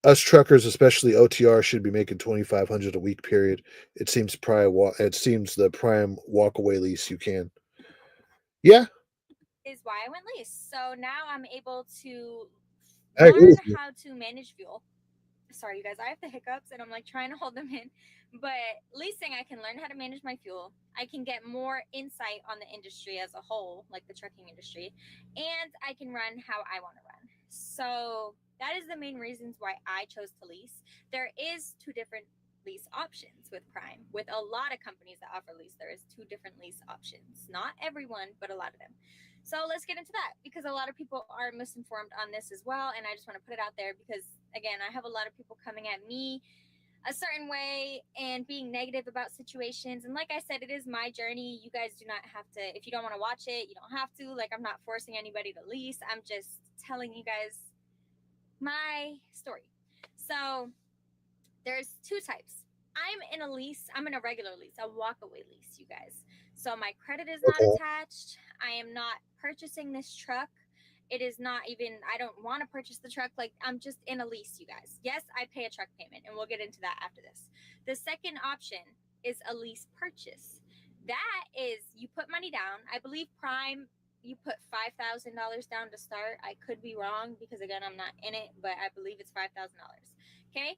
us truckers, especially OTR, should be making 2,500 a week. Period. It seems the prime walkaway lease you can. Yeah, Is why I went lease. So now I'm able to I agree learn with you. how to manage fuel. Sorry, you guys, I have the hiccups and I'm like trying to hold them in. But leasing, I can learn how to manage my fuel. I can get more insight on the industry as a whole, like the trucking industry, and I can run how I want to run. So that is the main reasons why I chose to lease. There is two different lease options with Prime. With a lot of companies that offer lease, there is two different lease options. Not everyone, but a lot of them. So let's get into that because a lot of people are misinformed on this as well. And I just want to put it out there because, again, I have a lot of people coming at me a certain way and being negative about situations. And like I said, it is my journey. You guys do not have to, if you don't want to watch it, you don't have to. Like, I'm not forcing anybody to lease. I'm just telling you guys my story. So there's two types. I'm in a lease. I'm in a regular lease, a walkaway lease, you guys. So my credit is not Okay. attached. I am not purchasing this truck. It is not even, I don't want to purchase the truck. Like, I'm just in a lease, you guys. Yes, I pay a truck payment, and we'll get into that after this. The second option is a lease purchase. That is, you put money down. I believe Prime, you put $5,000 down to start. I could be wrong because, again, I'm not in it, but I believe it's $5,000. Okay,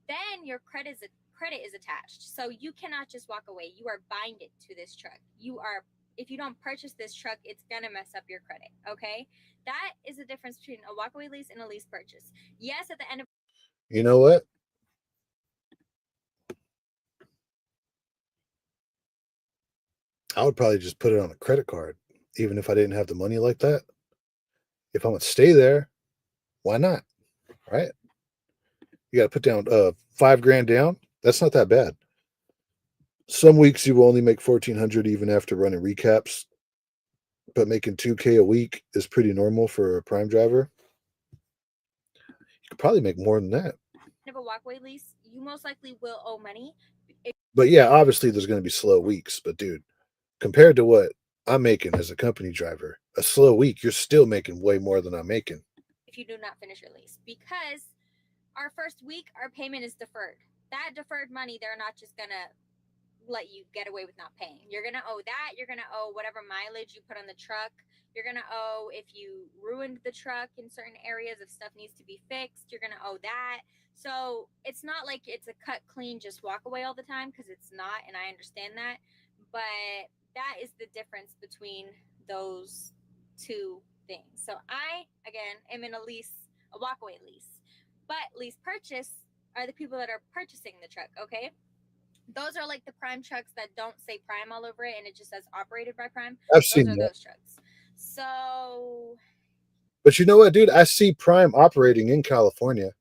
then your credit is attached. So you cannot just walk away. You are binded to this truck. You are, if you don't purchase this truck, it's gonna mess up your credit. Okay, that is the difference between a walkaway lease and a lease purchase. Yes, at the end of You know what? I would probably just put it on a credit card, even if I didn't have the money like that. If I'm gonna stay there, why not? Right? You got to put down $5,000 down. That's not that bad. Some weeks you will only make 1,400 even after running recaps, but making 2K a week is pretty normal for a prime driver. You could probably make more than that. a walkaway lease, you most likely will owe money. But yeah, obviously there's going to be slow weeks. But dude, compared to what I'm making as a company driver, a slow week, you're still making way more than I'm making. If you do not finish your lease, because our first week, our payment is deferred. That deferred money, they're not just gonna let you get away with not paying. You're gonna owe that. You're gonna owe whatever mileage you put on the truck. You're gonna owe if you ruined the truck in certain areas, if stuff needs to be fixed. You're gonna owe that. So it's not like it's a cut clean, just walk away all the time because it's not, and I understand that. But that is the difference between those two things. So I again am in a lease, a walkaway lease, but lease purchase are the people that are purchasing the truck. Okay, those are like the Prime trucks that don't say Prime all over it and it just says operated by Prime. I've Those seen are that. those trucks. So, But you know what, dude? I see prime operating in California.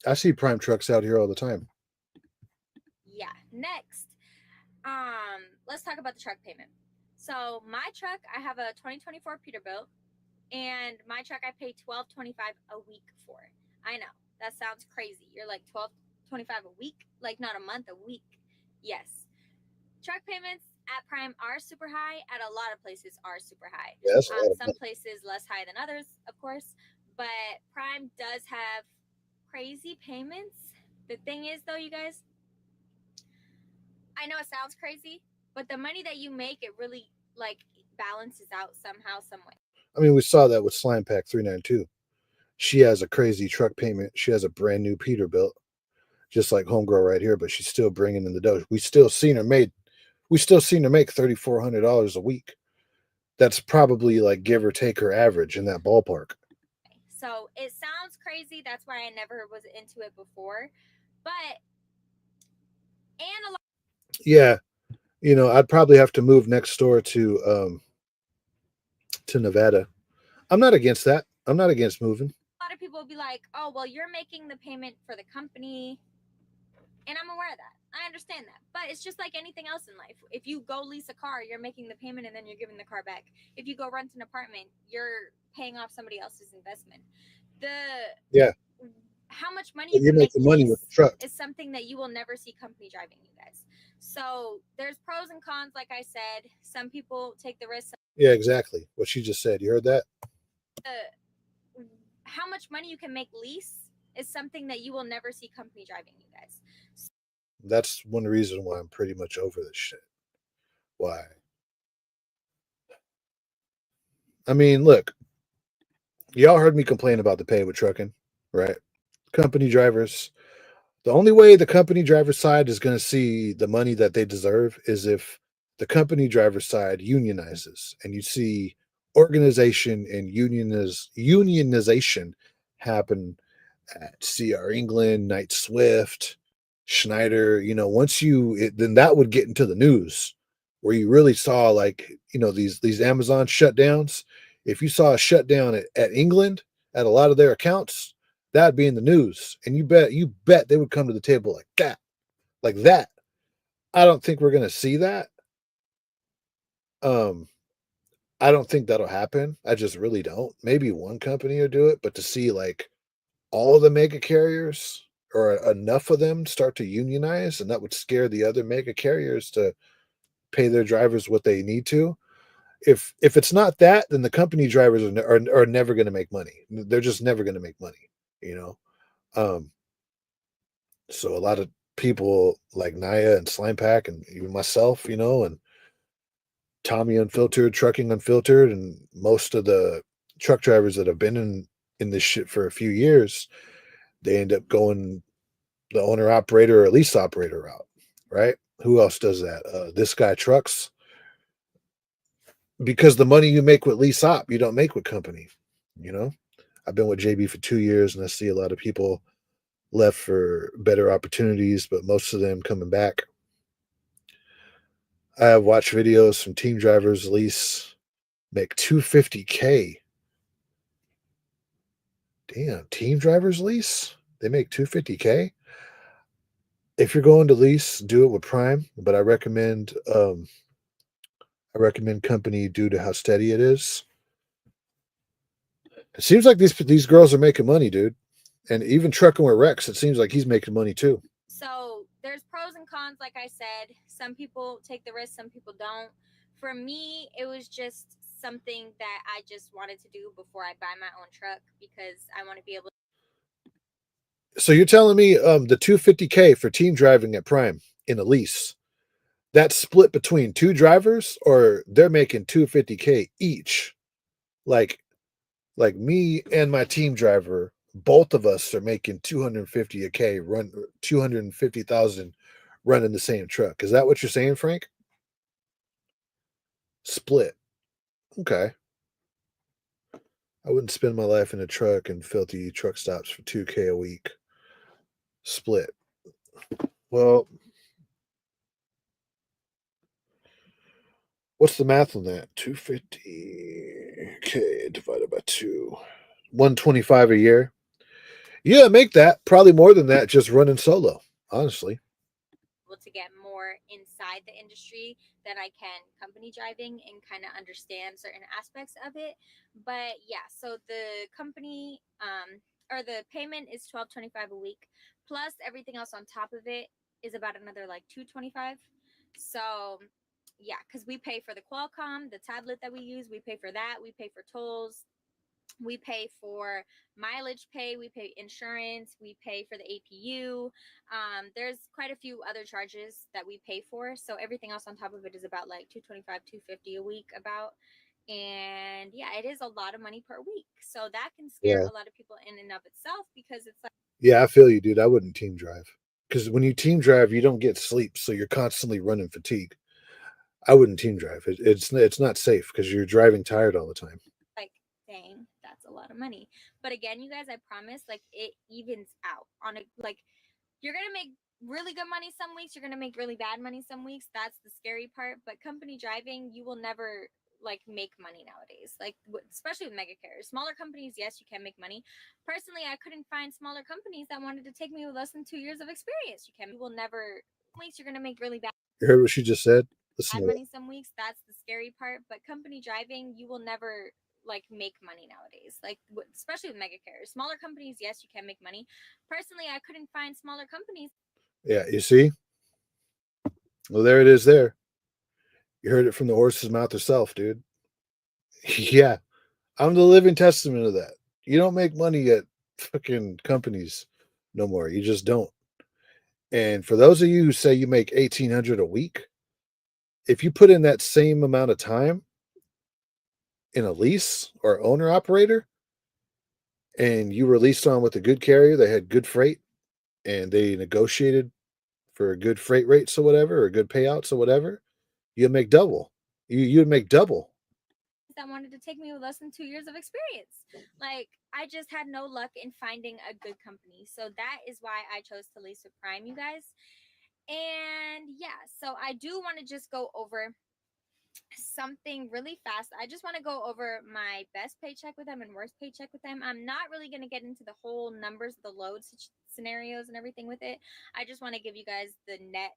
I see prime trucks out here all the time. yeah. Next, let's talk about the truck payment. So, my truck, I have a 2024 Peterbilt, and my truck I pay $12.25 a week for. I know that sounds crazy. You're like $12.25 a week, like not a month, a week. Yes, truck payments at Prime are super high. At a lot of places are super high. Yeah, that's a lot of Some money. places less high than others, of course. But Prime does have crazy payments. The thing is, though, you guys, I know it sounds crazy, but the money that you make, it really like balances out somehow, some way. I mean, we saw that with Slime Pack 392. She has a crazy truck payment. She has a brand new Peterbilt, just like Homegirl right here, but she's still bringing in the dough. We still seen her make $3,400 a week. That's probably like give or take her average in that ballpark. So it sounds crazy. That's why I never was into it before. But and a lot Yeah, You know, I'd probably have to move next door to Nevada. I'm not against that. I'm not against moving. A lot of people will be like, oh, well, you're making the payment for the company. And I'm aware of that. I understand that. But it's just like anything else in life. If you go lease a car, you're making the payment and then you're giving the car back. If you go rent an apartment, you're paying off somebody else's investment. Yeah, How much money but you you're can make making money with the lease truck. is something that you will never see company driving, you guys. So there's pros and cons, like I said. Some people take the risk. Yeah, exactly. What she just said. You heard that? How much money you can make lease is something that you will never see company driving, you guys. That's one reason why I'm pretty much over this shit. Why? I mean, look, y'all heard me complain about the pay with trucking, right? Company drivers. The only way the company driver side is going to see the money that they deserve is if the company driver side unionizes, and you see organization and unionization happen at CR England, Knight Swift, Schneider. You know, then that would get into the news, where you really saw, like, you know, these Amazon shutdowns. If you saw a shutdown at England at a lot of their accounts, that'd be in the news, and you bet they would come to the table like that, like that. I don't think we're gonna see that. Um, I don't think that'll happen. I just really don't. Maybe one company will do it, but to see like all of the mega carriers or enough of them start to unionize, and that would scare the other mega carriers to pay their drivers what they need to. If it's not that, then the company drivers are never going to make money. They're just never going to make money, you know. Um, so a lot of people like Naya and Slime Pack and even myself, you know, and Tommy Unfiltered, Trucking Unfiltered, and most of the truck drivers that have been in this shit for a few years, they end up going the owner operator or lease operator route, right? Who else does that? This guy trucks, because the money you make with lease op, you don't make with company. You know, I've been with JB for 2 years, and I see a lot of people left for better opportunities, but most of them coming back. I have watched videos from team drivers lease make 250K. Damn, team drivers lease, they make 250K. If you're going to lease, do it with Prime, but I recommend company due to how steady it is. It seems like these girls are making money, dude. And even trucking with Rex, it seems like he's making money too. So there's pros and cons, like I said. Some people take the risk, some people don't. For me, it was just something that I just wanted to do before I buy my own truck because I want to be able. So you're telling me the 250K for team driving at Prime in a lease, that's split between two drivers, or they're making 250K each? Like like me and my team driver, both of us are making 250K run 250,000 running the same truck. Is that what you're saying, Frank? Split. Okay. I wouldn't spend my life in a truck and filthy truck stops for 2K a week. Split. Well, what's the math on that? 250K divided by 2. 125 a year. Yeah, make that. Probably more than that just running solo, honestly. To get more inside the industry than I can company driving and kind of understand certain aspects of it. But yeah, so the company or the payment is 12.25 a week, plus everything else on top of it is about another like 2.25. So yeah, because we pay for the Qualcomm, the tablet that we use, we pay for that, we pay for tolls, we pay for mileage pay, we pay insurance, we pay for the APU. There's quite a few other charges that we pay for, so everything else on top of it is about like 225, 250 a week about. And yeah, it is a lot of money per week, so that can scare Yeah. a lot of people in and of itself because it's like, Yeah, I feel you, dude. I wouldn't team drive. Because when you team drive, you don't get sleep, so you're constantly running fatigue. I wouldn't team drive. It's not safe because you're driving tired all the time. dang, that's a lot of money. But again, you guys, I promise, like, it evens out on a, like, you're gonna make really good money some weeks, you're going to make really bad money some weeks. That's the scary part. But company driving, you will never like make money nowadays, like especially with mega carriers. Smaller companies, yes, you can make money. Personally, I couldn't find smaller companies that wanted to take me with less than 2 years of experience. You will never weeks, you're going to make really bad You heard what she just said? Listen to that. money some weeks. That's the scary part. But company driving, you will never like make money nowadays, like especially with mega carriers. Smaller companies, yes, you can make money. Personally, I couldn't find smaller companies. Yeah, you see? Well, there it is there. You heard it from the horse's mouth herself, dude. Yeah, I'm the living testament of that. You don't make money at fucking companies no more. You just don't. And for those of you who say you make 1,800 a week, if you put in that same amount of time in a lease or owner operator, and you were leased on with a good carrier, they had good freight, and they negotiated for good freight rates or whatever, or good payouts or whatever, you'd make double. You'd make double. That wanted to take me with less than 2 years of experience. Like, I just had no luck in finding a good company. So that is why I chose to lease with Prime, you guys. And yeah, so I do want to just go over something really fast. I just want to go over my best paycheck with them and worst paycheck with them. I'm not really going to get into the whole numbers, the load scenarios and everything with it. I just want to give you guys the net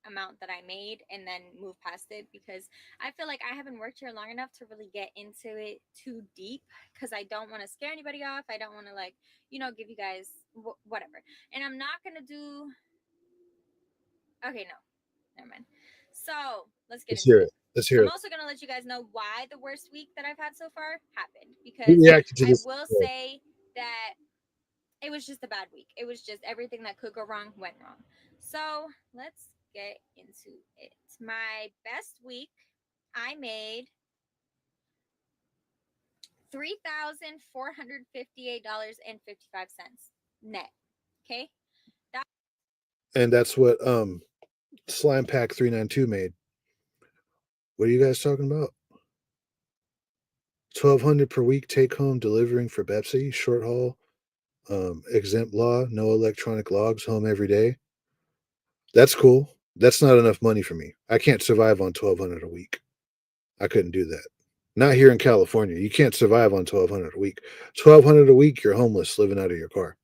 amount that I made and then move past it, because I feel like I haven't worked here long enough to really get into it too deep, because I don't want to scare anybody off. I don't want to like, give you guys whatever. And I'm not going to do, okay, no, never mind. So let's get Let's into hear it. it. Let's hear I'm it. also going to let you guys know why the worst week that I've had so far happened, Who because reacted to I this? will say that it was just a bad week. It was just everything that could go wrong went wrong. So let's get into it. My best week, I made $3,458.55 net. Okay. That And that's what Slime Pack 392 made. What are you guys talking about? 1,200 per week take home delivering for Pepsi, short haul, exempt law, no electronic logs, home every day. That's cool. That's not enough money for me. I can't survive on 1,200 a week. I couldn't do that. Not here in California. You can't survive on 1,200 a week. 1,200 a week, you're homeless, living out of your car.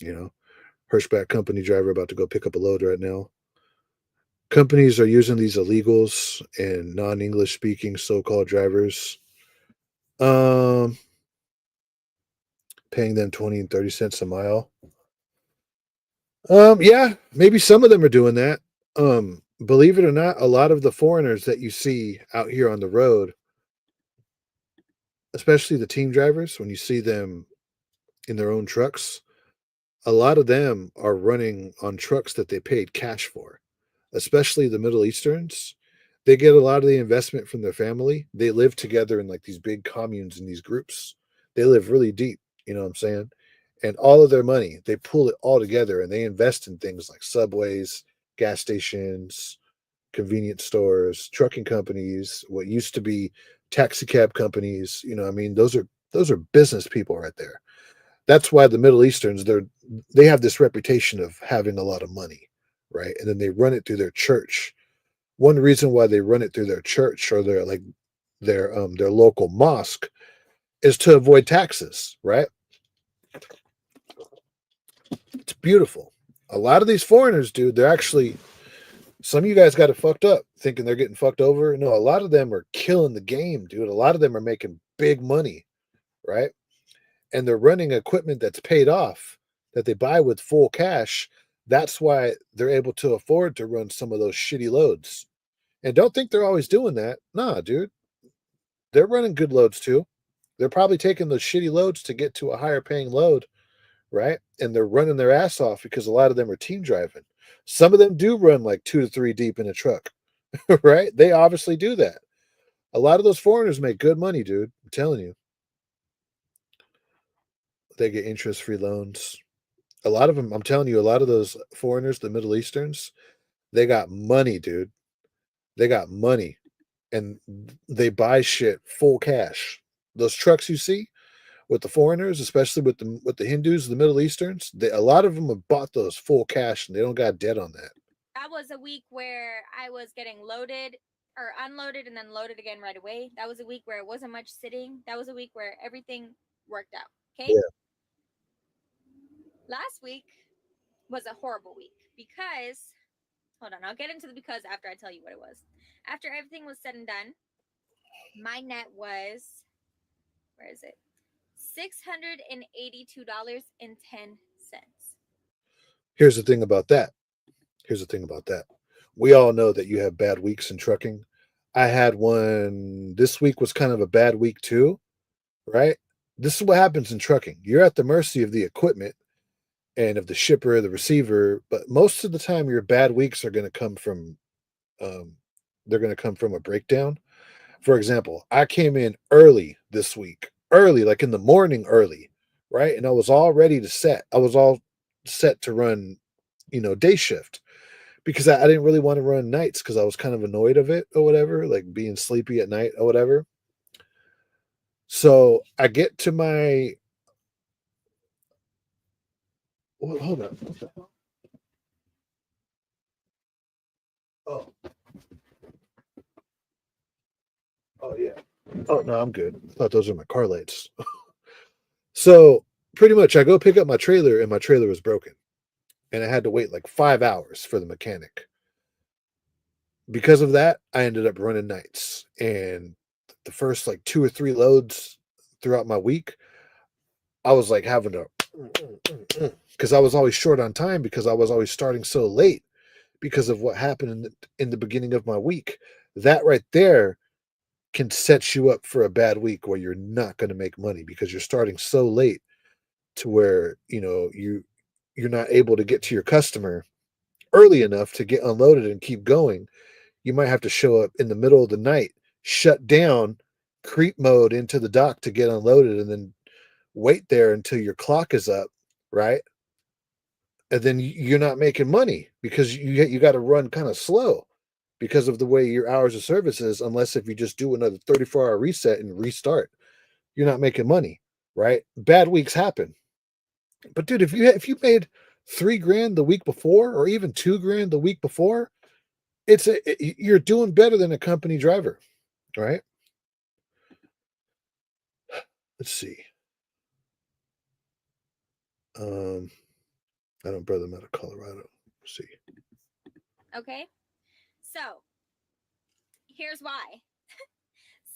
You know, Hirschback company driver about to go pick up a load right now. Companies are using these illegals and non-English speaking so-called drivers, um, paying them 20 and 30 cents a mile. Yeah, maybe some of them are doing that. Believe it or not, a lot of the foreigners that you see out here on the road, especially the team drivers, when you see them in their own trucks, a lot of them are running on trucks that they paid cash for, especially the Middle Easterns. They get a lot of the investment from their family. They live together in like these big communes in these groups. They live really deep, you know what I'm saying? And all of their money, they pull it all together and they invest in things like subways, gas stations, convenience stores, trucking companies, what used to be taxi cab companies. I mean, those are business people right there. That's why the Middle Easterns, they have this reputation of having a lot of money, right? And then they run it through their church. One reason why they run it through their church or their local mosque is to avoid taxes, right? It's beautiful. A lot of these foreigners, dude, they're actually, some of you guys got it fucked up thinking they're getting fucked over. No, a lot of them are killing the game, dude. A lot of them are making big money, right? And they're running equipment that's paid off that they buy with full cash. That's why they're able to afford to run some of those shitty loads. And don't think they're always doing that. Nah, dude. They're running good loads too. They're probably taking those shitty loads to get to a higher paying load, right? And they're running their ass off because a lot of them are team driving. Some of them do run like 2 to 3 deep in a truck, right? They obviously do that. A lot of those foreigners make good money, dude. I'm telling you. They get interest free loans. A lot of them, I'm telling you, a lot of those foreigners, the Middle Easterns, they got money, dude. They got money and they buy shit full cash. Those trucks you see, with the foreigners, especially with the Hindus, the Middle Easterns. A lot of them have bought those full cash and they don't got debt on that. That was a week where I was getting loaded or unloaded and then loaded again right away. That was a week where it wasn't much sitting. That was a week where everything worked out. Okay. Yeah. Last week was a horrible week because, hold on, I'll get into the because after I tell you what it was. After everything was said and done, my net was, where is it? $682.10. Here's the thing about that. Here's the thing about that. We all know that you have bad weeks in trucking. I had one this week was kind of a bad week too, right? This is what happens in trucking. You're at the mercy of the equipment and of the shipper, the receiver, but most of the time your bad weeks are going to come from um, they're going to come from a breakdown. For example, I came in early this week, early, like in the morning, early, right? And I was all ready to set. I was all set to run, day shift because I didn't really want to run nights because I was kind of annoyed of it or whatever, like being sleepy at night or whatever. So I get to my. Well, hold on. What the hell? Oh, oh yeah. Oh no, I'm good. I thought those were my car lights. So pretty much, I go pick up my trailer, and my trailer was broken, and I had to wait like 5 hours for the mechanic. Because of that, I ended up running nights, and the first like 2 or 3 loads throughout my week, I was like having to because I was always short on time because I was always starting so late because of what happened in the beginning of my week. That right there can set you up for a bad week where you're not going to make money because you're starting so late to where you're not able to get to your customer early enough to get unloaded and keep going. You might have to show up in the middle of the night, shut down, creep mode into the dock to get unloaded, and then wait there until your clock is up, right? And then you're not making money because you got to run kind of slow because of the way your hours of service is. Unless if you just do another 34-hour reset and restart, you're not making money, right? Bad weeks happen, but dude, if you made 3 grand the week before, or even 2 grand the week before, you're doing better than a company driver, right? Let's see. Um, I don't brother I'm out of Colorado. Let's see. Okay. So here's why.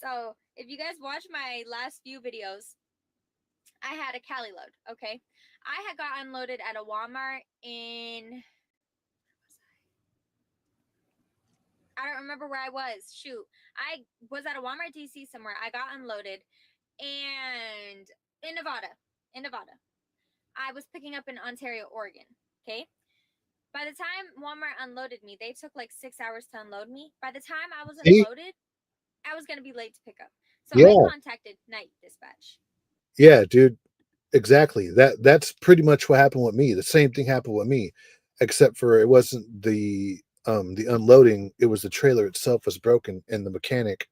So if you guys watch my last few videos, I had a Cali load. Okay. I had got unloaded at a Walmart in, I don't remember where I was. Shoot. I was at a Walmart DC somewhere. I got unloaded and in Nevada. In Nevada. I was picking up in Ontario, Oregon. Okay. By the time Walmart unloaded me, they took like 6 hours to unload me. By the time I was See? unloaded, I was going to be late to pick up. So I Yeah, contacted night dispatch. yeah, dude. Exactly. That's pretty much what happened with me. The same thing happened with me, except for it wasn't the unloading, it was the trailer itself was broken and the mechanic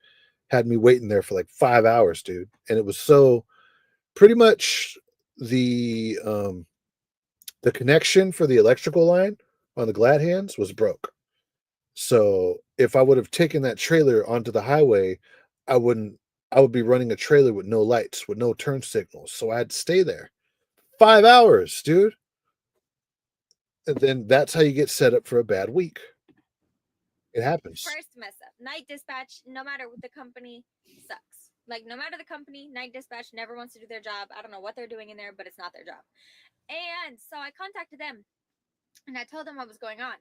had me waiting there for like 5 hours, dude. And it was so pretty much the the connection for the electrical line on the glad hands was broke. So if I would have taken that trailer onto the highway, I wouldn't I would be running a trailer with no lights, with no turn signals. So I had to stay there. 5 hours, dude. And then that's how you get set up for a bad week. It happens. First mess up. Night dispatch, no matter what the company, sucks. Like, no matter the company, night dispatch never wants to do their job. I don't know what they're doing in there, but it's not their job. And so I contacted them and I told them what was going on.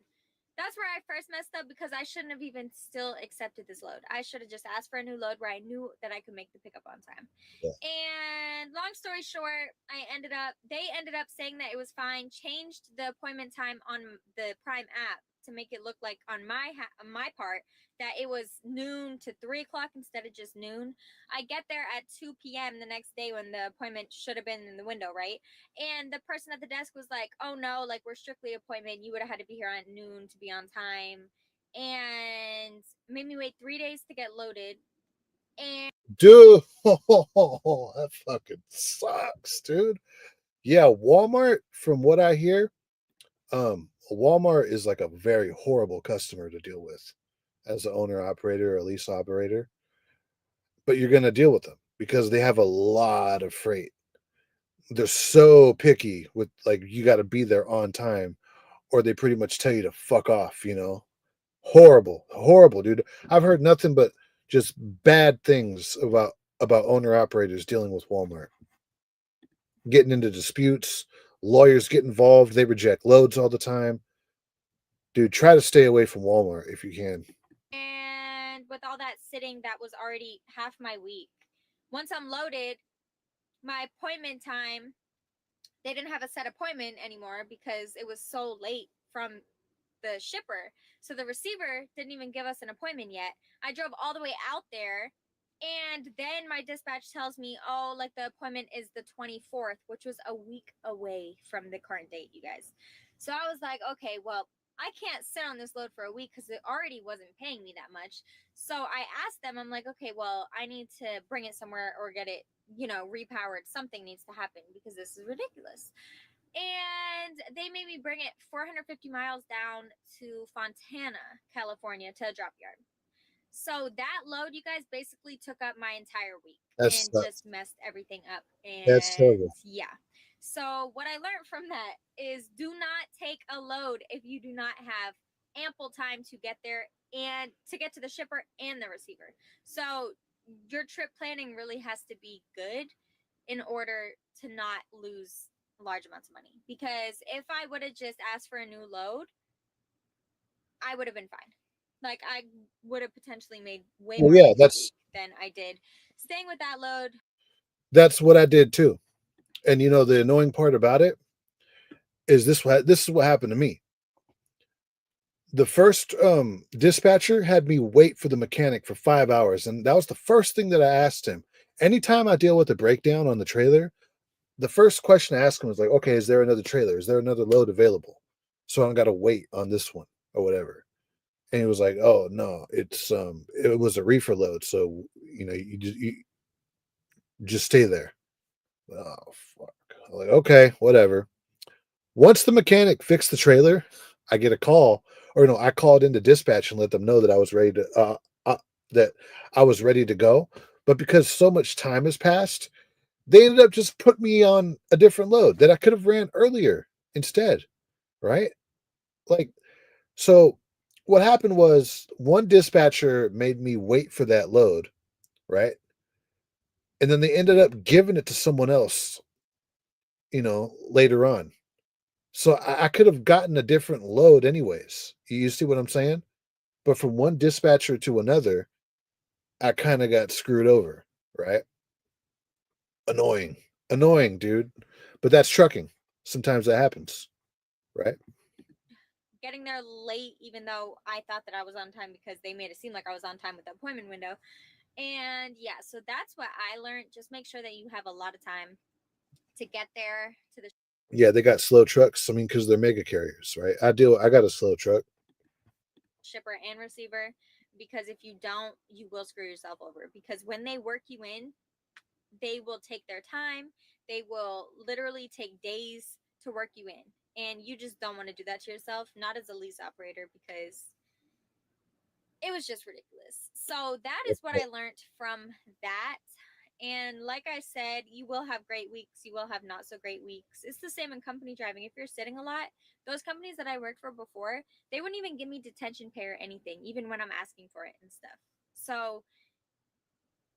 That's where I first messed up because I shouldn't have even still accepted this load. I should have just asked for a new load where I knew that I could make the pickup on time. Yeah. And long story short, they ended up saying that it was fine, changed the appointment time on the Prime app to make it look like on my part that it was noon to 3 o'clock instead of just noon. I get there at 2 p.m. the next day when the appointment should have been in the window, right? And the person at the desk was like, "Oh no, like we're strictly appointment. You would have had to be here at noon to be on time," and made me wait 3 days to get loaded. And Dude, that fucking sucks, dude. Yeah, Walmart, from what I hear, Walmart is like a very horrible customer to deal with as an owner operator or lease operator. But you're gonna deal with them because they have a lot of freight. They're so picky with like you got to be there on time, or they pretty much tell you to fuck off. Horrible, horrible, dude. I've heard nothing but just bad things about owner operators dealing with Walmart, getting into disputes. Lawyers get involved. They reject loads all the time. Dude, try to stay away from Walmart if you can. and with all that sitting, that was already half my week. Once I'm loaded, my appointment time, they didn't have a set appointment anymore because it was so late from the shipper. So the receiver didn't even give us an appointment yet. I drove all the way out there, and then my dispatch tells me, oh, like the appointment is the 24th, which was a week away from the current date, you guys. So I was like, okay, well, I can't sit on this load for a week because it already wasn't paying me that much. So I asked them, I'm like, okay, well, I need to bring it somewhere or get it, repowered. Something needs to happen because this is ridiculous. And they made me bring it 450 miles down to Fontana, California to a drop yard. So that load, you guys, basically took up my entire week That's and just messed everything up. that's And terrible. yeah. So what I learned from that is do not take a load if you do not have ample time to get there and to get to the shipper and the receiver. So your trip planning really has to be good in order to not lose large amounts of money. Because if I would have just asked for a new load, I would have been fine. Like I would have potentially made way Well, more yeah, money that week than I did staying with that load. that's what I did too. And the annoying part about it is this is what happened to me. The first dispatcher had me wait for the mechanic for 5 hours, and that was the first thing that I asked him. Anytime I deal with a breakdown on the trailer, the first question I ask him was like, okay, is there another trailer? Is there another load available? So I don't got to wait on this one or whatever. And he was like, oh no, it was a reefer load, so you just stay there. Oh fuck. I'm like, okay, whatever. Once the mechanic fixed the trailer, I get a call, or no, I called into dispatch and let them know that I was ready to that I was ready to go. But because so much time has passed, they ended up just putting me on a different load that I could have ran earlier instead, right? Like, so what happened was one dispatcher made me wait for that load, right? And then they ended up giving it to someone else, later on. So I could have gotten a different load anyways. You see what I'm saying? But from one dispatcher to another, I kind of got screwed over, right? Annoying. Annoying, dude. But that's trucking. Sometimes that happens, right? Getting there late, even though I thought that I was on time because they made it seem like I was on time with the appointment window. And yeah, so that's what I learned. Just make sure that you have a lot of time to get there to the Yeah, they got slow trucks. I mean, because they're mega carriers, right? I got a slow truck. shipper and receiver, because if you don't, you will screw yourself over. Because when they work you in, they will take their time. They will literally take days to work you in. And you just don't want to do that to yourself, not as a lease operator, because it was just ridiculous. So that is what I learned from that. And like I said, you will have great weeks. You will have not so great weeks. It's the same in company driving. If you're sitting a lot, those companies that I worked for before, they wouldn't even give me detention pay or anything, even when I'm asking for it and stuff. So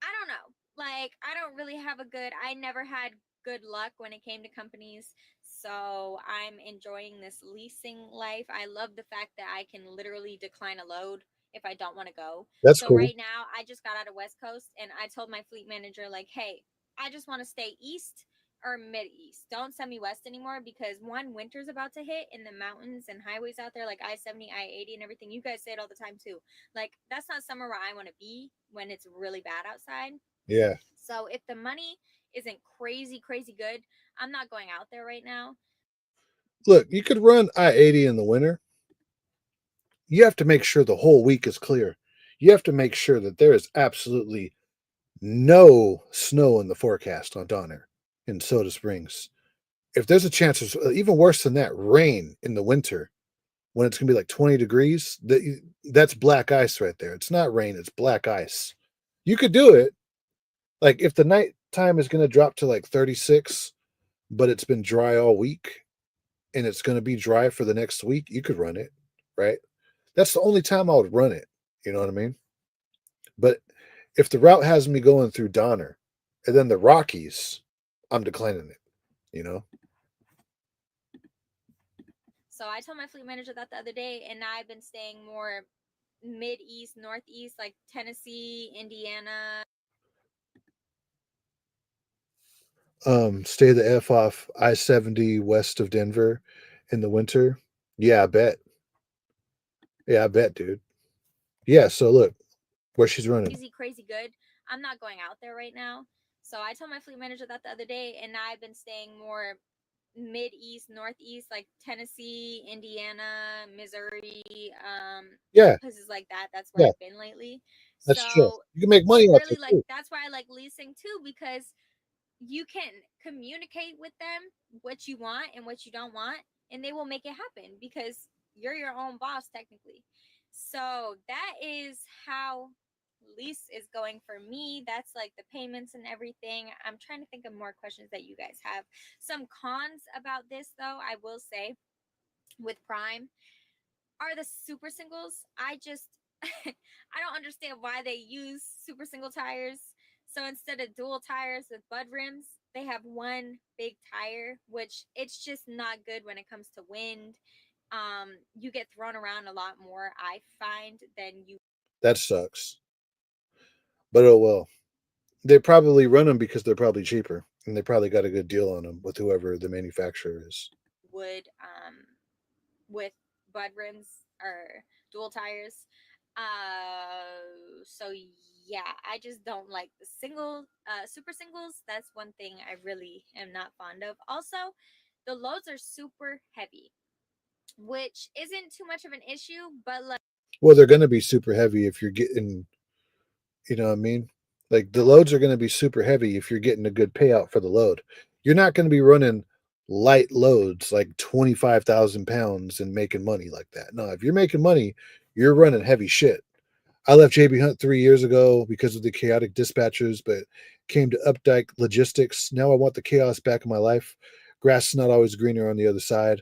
I don't know. Like, I don't really have I never had good luck when it came to companies. So I'm enjoying this leasing life. I love the fact that I can literally decline a load if I don't want to go. That's So cool. right now, I just got out of West Coast and I told my fleet manager, like, hey, I just want to stay east or mid east. Don't send me west anymore because one, winter's about to hit in the mountains and highways out there like I-70, I-80 and everything. You guys say it all the time too. Like, that's not somewhere where I want to be when it's really bad outside. Yeah. So if the money isn't crazy, crazy good, I'm not going out there right now. Look, you could run I-80 in the winter. You have to make sure the whole week is clear. You have to make sure that there is absolutely no snow in the forecast on Donner in Soda Springs. If there's a chance of even worse than that, rain in the winter when it's gonna be like 20 degrees, that's black ice right there. It's not rain, it's black ice. You could do it. Like if the night time is gonna drop to like 36, but it's been dry all week and it's gonna be dry for the next week, you could run it, right? That's the only time I would run it. You know what I mean? But if the route has me going through Donner and then the Rockies, I'm declining it, you know? So I told my fleet manager that the other day, and I've been staying more mid east, northeast, like Tennessee, Indiana. Stay the F off I-70 west of Denver in the winter. Yeah, I bet. Yeah, I bet, dude. Yeah, so look where she's running. Crazy, crazy good. I'm not going out there right now. So I told my fleet manager that the other day, and I've been staying more mid east, northeast, like Tennessee, Indiana, Missouri, Yeah, places like that. That's where yeah, I've been lately. that's true. So You can make money it out really there like too. that's why I like leasing too, because you can communicate with them what you want and what you don't want, and they will make it happen because you're your own boss technically. So that is how lease is going for me. That's like the payments and everything. I'm trying to think of more questions that you guys have. Some cons about this though, I will say, with Prime are the super singles. I just I don't understand why they use super single tires. So instead of dual tires with bud rims, they have one big tire, which it's just not good when it comes to wind. You get thrown around a lot more, I find, than you That sucks. But oh well. They probably run them because they're probably cheaper and they probably got a good deal on them with whoever the manufacturer is. would with bud rims or dual tires. So yeah, I just don't like the super singles. That's one thing I really am not fond of. Also, the loads are super heavy, which isn't too much of an issue, but like Well, they're going to be super heavy if you're getting, you know what I mean? Like the loads are going to be super heavy if you're getting a good payout for the load. You're not going to be running light loads like 25,000 pounds and making money like that. No, if you're making money, you're running heavy shit. I left JB Hunt 3 years ago because of the chaotic dispatchers, but came to Updike Logistics. Now I want the chaos back in my life. Grass is not always greener on the other side.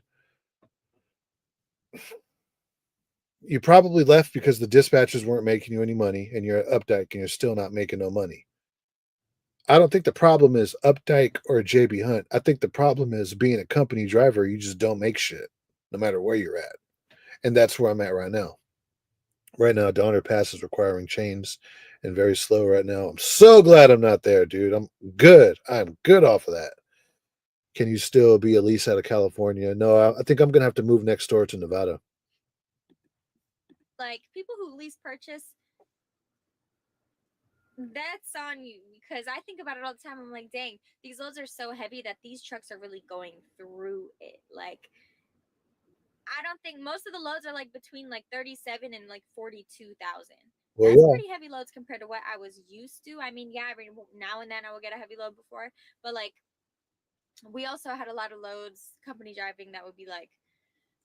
You probably left because the dispatchers weren't making you any money, and you're at Updike and you're still not making no money. I don't think the problem is Updike or JB Hunt. I think the problem is being a company driver, you just don't make shit, no matter where you're at. And that's where I'm at right now. Right now, Donner Pass is requiring chains and very slow right now. I'm so glad I'm not there, dude. I'm good. I'm good off of that. Can you still be a lease out of California? No, I think I'm gonna have to move next door to Nevada. people who lease purchase, that's on you, because I think about it all the time. I'm like, dang, these loads are so heavy that these trucks are really going through it. Like, I don't think most of the loads are like between like 37 and like 42,000. Well, That's yeah, pretty heavy loads compared to what I was used to. I mean, yeah, every now and then I will get a heavy load before, but like we also had a lot of loads company driving that would be like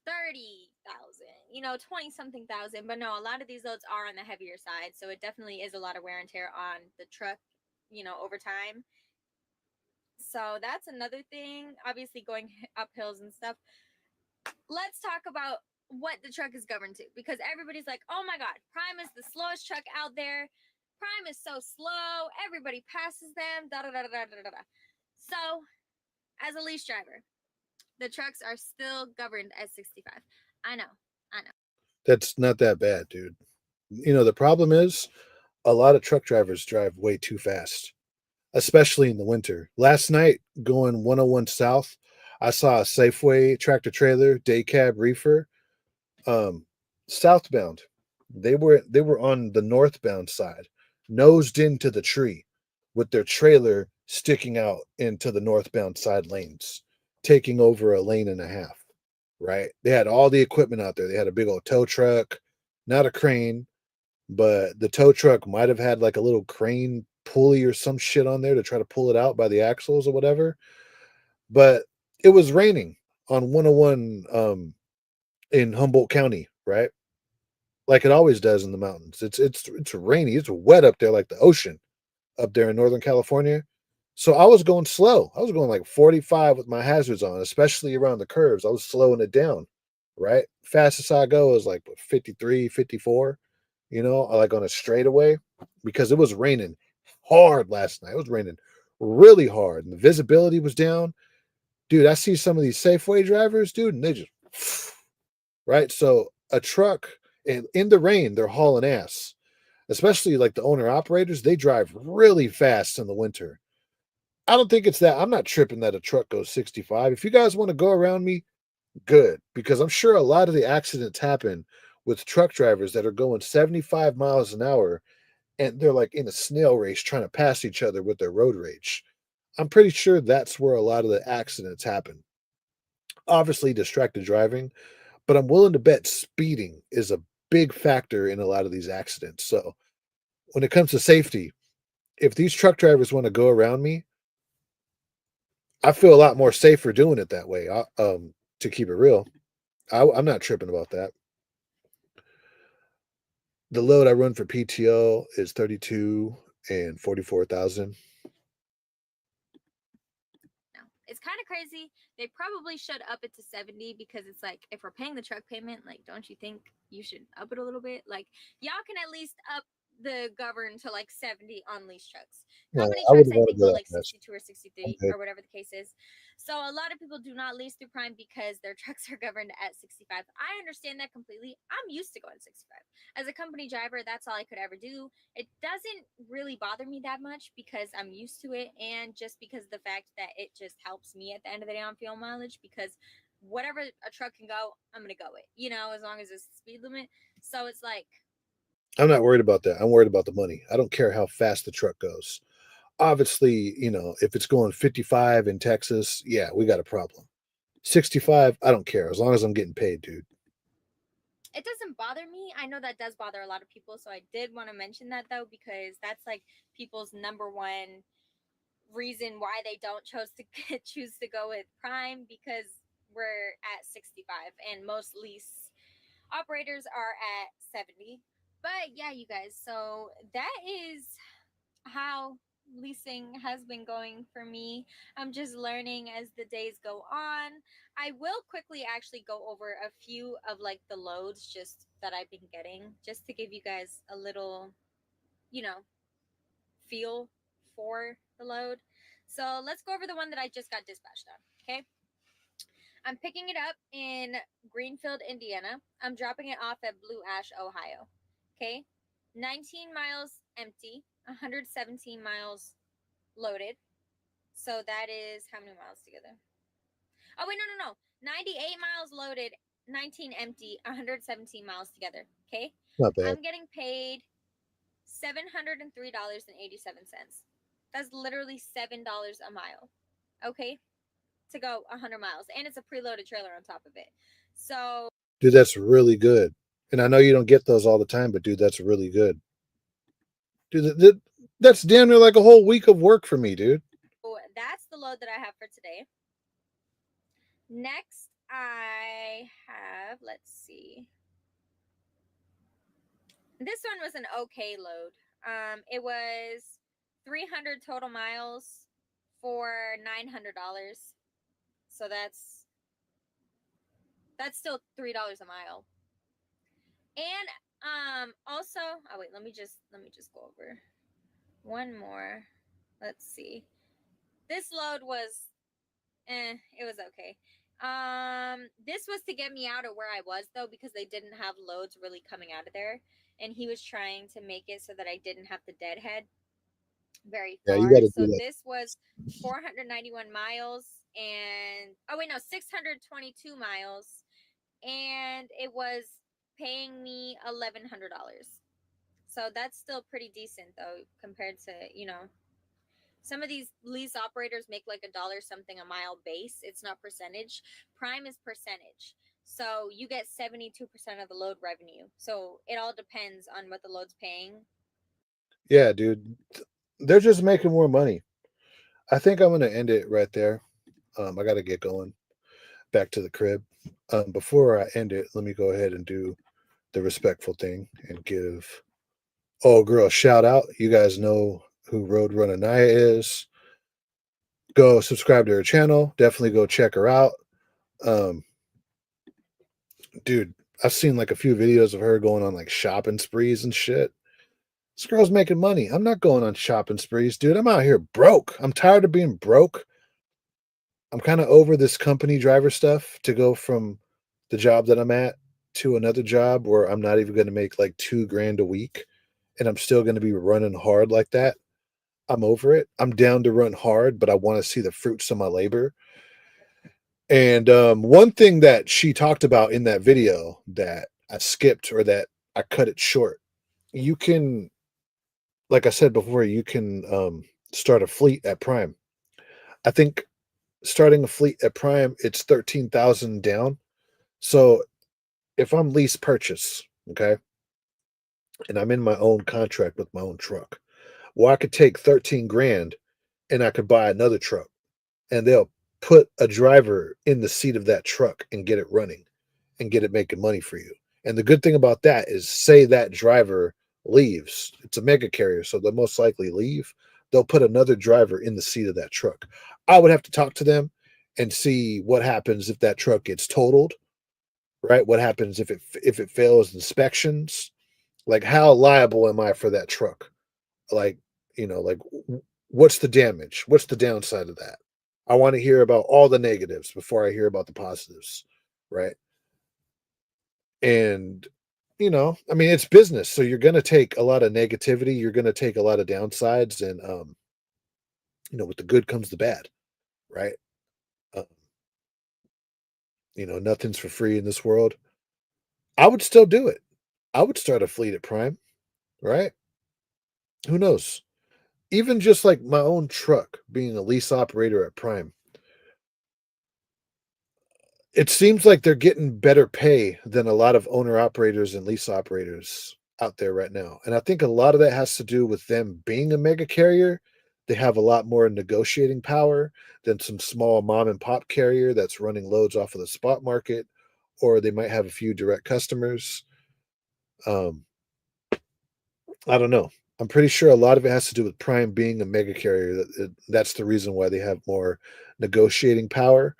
30,000, 20 something thousand. But no, a lot of these loads are on the heavier side. So it definitely is a lot of wear and tear on the truck, over time. So that's another thing. Obviously, going up hills and stuff. Let's talk about what the truck is governed to, because everybody's like, oh my God, Prime is the slowest truck out there. Prime is so slow. Everybody passes them. Da da da da da da da. So, as a lease driver, the trucks are still governed as 65. I know. I know. that's not that bad, dude. The problem is a lot of truck drivers drive way too fast, especially in the winter. Last night, going 101 south, I saw a Safeway tractor trailer, day cab reefer, um, southbound. They were on the northbound side, nosed into the tree, with their trailer sticking out into the northbound side lanes, taking over a lane and a half. Right? They had all the equipment out there. They had a big old tow truck, not a crane, but the tow truck might have had like a little crane pulley or some shit on there to try to pull it out by the axles or whatever. But it was raining on 101 in Humboldt County, right? Like it always does in the mountains. It's rainy. It's wet up there like the ocean up there in Northern California. So I was going slow. I was going like 45 with my hazards on, especially around the curves. I was slowing it down, right? Fastest I go is like 53, 54, like on a straightaway because it was raining hard last night. It was raining really hard and the visibility was down. Dude, I see some of these Safeway drivers, dude, and they just right. So a truck and in the rain, they're hauling ass, especially like the owner operators. They drive really fast in the winter. I don't think it's that. I'm not tripping that a truck goes 65. If you guys want to go around me, good, because I'm sure a lot of the accidents happen with truck drivers that are going 75 miles an hour and they're like in a snail race trying to pass each other with their road rage. I'm pretty sure that's where a lot of the accidents happen. Obviously, distracted driving, but I'm willing to bet speeding is a big factor in a lot of these accidents. So, when it comes to safety, if these truck drivers want to go around me, I feel a lot more safer doing it that way. To keep it real, I'm not tripping about that. The load I run for PTO is 32 and 44,000. No, it's kind of crazy. They probably should up it to 70 because it's like if we're paying the truck payment, like don't you think you should up it a little bit? Like y'all can at least up the govern to like 70 on lease trucks. No, Company I trucks wouldn't I want to think go go that like much. 62 or I'm 63 good. or whatever the case is. So a lot of people do not lease through Prime because their trucks are governed at 65. I understand that completely. I'm used to going 65. As a company driver, that's all I could ever do. It doesn't really bother me that much because I'm used to it and just because of the fact that it just helps me at the end of the day on fuel mileage because whatever a truck can go, I'm gonna go it, as long as it's the speed limit. So it's like I'm not worried about that. I'm worried about the money. I don't care how fast the truck goes. Obviously, if it's going 55 in Texas, yeah, we got a problem. 65, I don't care as long as I'm getting paid, dude. it doesn't bother me. I know that does bother a lot of people, so I did want to mention that though because that's like people's number one reason why they don't choose to go with Prime because we're at 65 and most lease operators are at 70. But yeah, you guys, so that is how leasing has been going for me. I'm just learning as the days go on. I will quickly actually go over a few of like the loads just that I've been getting just to give you guys a little, you know, feel for the load. So let's go over the one that I just got dispatched on. Okay. I'm picking it up in Greenfield, Indiana. I'm dropping it off at Blue Ash, Ohio. Okay. 19 miles empty, 117 miles loaded. So that is how many miles together? Oh, wait, no. 98 miles loaded, 19 empty, 117 miles together. Okay. Not bad. I'm getting paid $703.87. That's literally $7 a mile. Okay. To go 100 miles. And it's a preloaded trailer on top of it. So Dude, that's really good. And I know you don't get those all the time, but dude, that's really good. Dude, that's damn near like a whole week of work for me, dude. that's the load that I have for today. Next, I have, let's see. This one was an okay load. It was 300 total miles for $900. So that's still $3 a mile. And also, oh wait, let me just go over one more. Let's see. This load was it was okay. This was to get me out of where I was though because they didn't have loads really coming out of there, and he was trying to make it so that I didn't have to deadhead very Yeah, you far. got to do So that. this was 491 miles, and oh wait, no, 622 miles, and it was paying me $1,100. So that's still pretty decent though compared to some of these lease operators make like a dollar something a mile base. It's not percentage. Prime is percentage. So you get 72% of the load revenue. So it all depends on what the load's paying. Yeah, dude. they're just making more money. I think I'm gonna end it right there. I gotta get going back to the crib. Before I end it, let me go ahead and do the respectful thing and give girl a shout out. You guys know who Roadrunner Naya is. Go subscribe to her channel. Definitely go check her out. Um, dude, I've seen like a few videos of her going on like shopping sprees and shit. This girl's making money. I'm not going on shopping sprees, dude. I'm out here broke. I'm tired of being broke. I'm kind of over this company driver stuff to go from the job that I'm at to another job where I'm not even going to make like 2 grand a week and I'm still going to be running hard like that. I'm over it. I'm down to run hard, but I want to see the fruits of my labor. And one thing that she talked about in that video that I skipped or that I cut it short, you can, like I said before, you can start a fleet at Prime. I think starting a fleet at Prime, it's 13,000 down. So if I'm lease purchase, okay, and I'm in my own contract with my own truck, well, I could take 13 grand and I could buy another truck and they'll put a driver in the seat of that truck and get it running and get it making money for you. And the good thing about that is, say that driver leaves, it's a mega carrier, so they'll most likely leave. They'll put another driver in the seat of that truck. I would have to talk to them and see what happens if that truck gets totaled, right? What happens if it fails inspections? Like, how liable am I for that truck? Like, like what's the damage? What's the downside of that? I want to hear about all the negatives before I hear about the positives, right? And I mean, it's business, so you're going to take a lot of negativity, you're going to take a lot of downsides, and with the good comes the bad, right? Um, nothing's for free in this world. I would still do it. I would start a fleet at Prime, right? Who knows? Even just like my own truck, being a lease operator at Prime, it seems like they're getting better pay than a lot of owner operators and lease operators out there right now. And I think a lot of that has to do with them being a mega carrier. They have a lot more negotiating power than some small mom and pop carrier that's running loads off of the spot market, or they might have a few direct customers. Um, I don't know. I'm pretty sure a lot of it has to do with Prime being a mega carrier. That's the reason why they have more negotiating power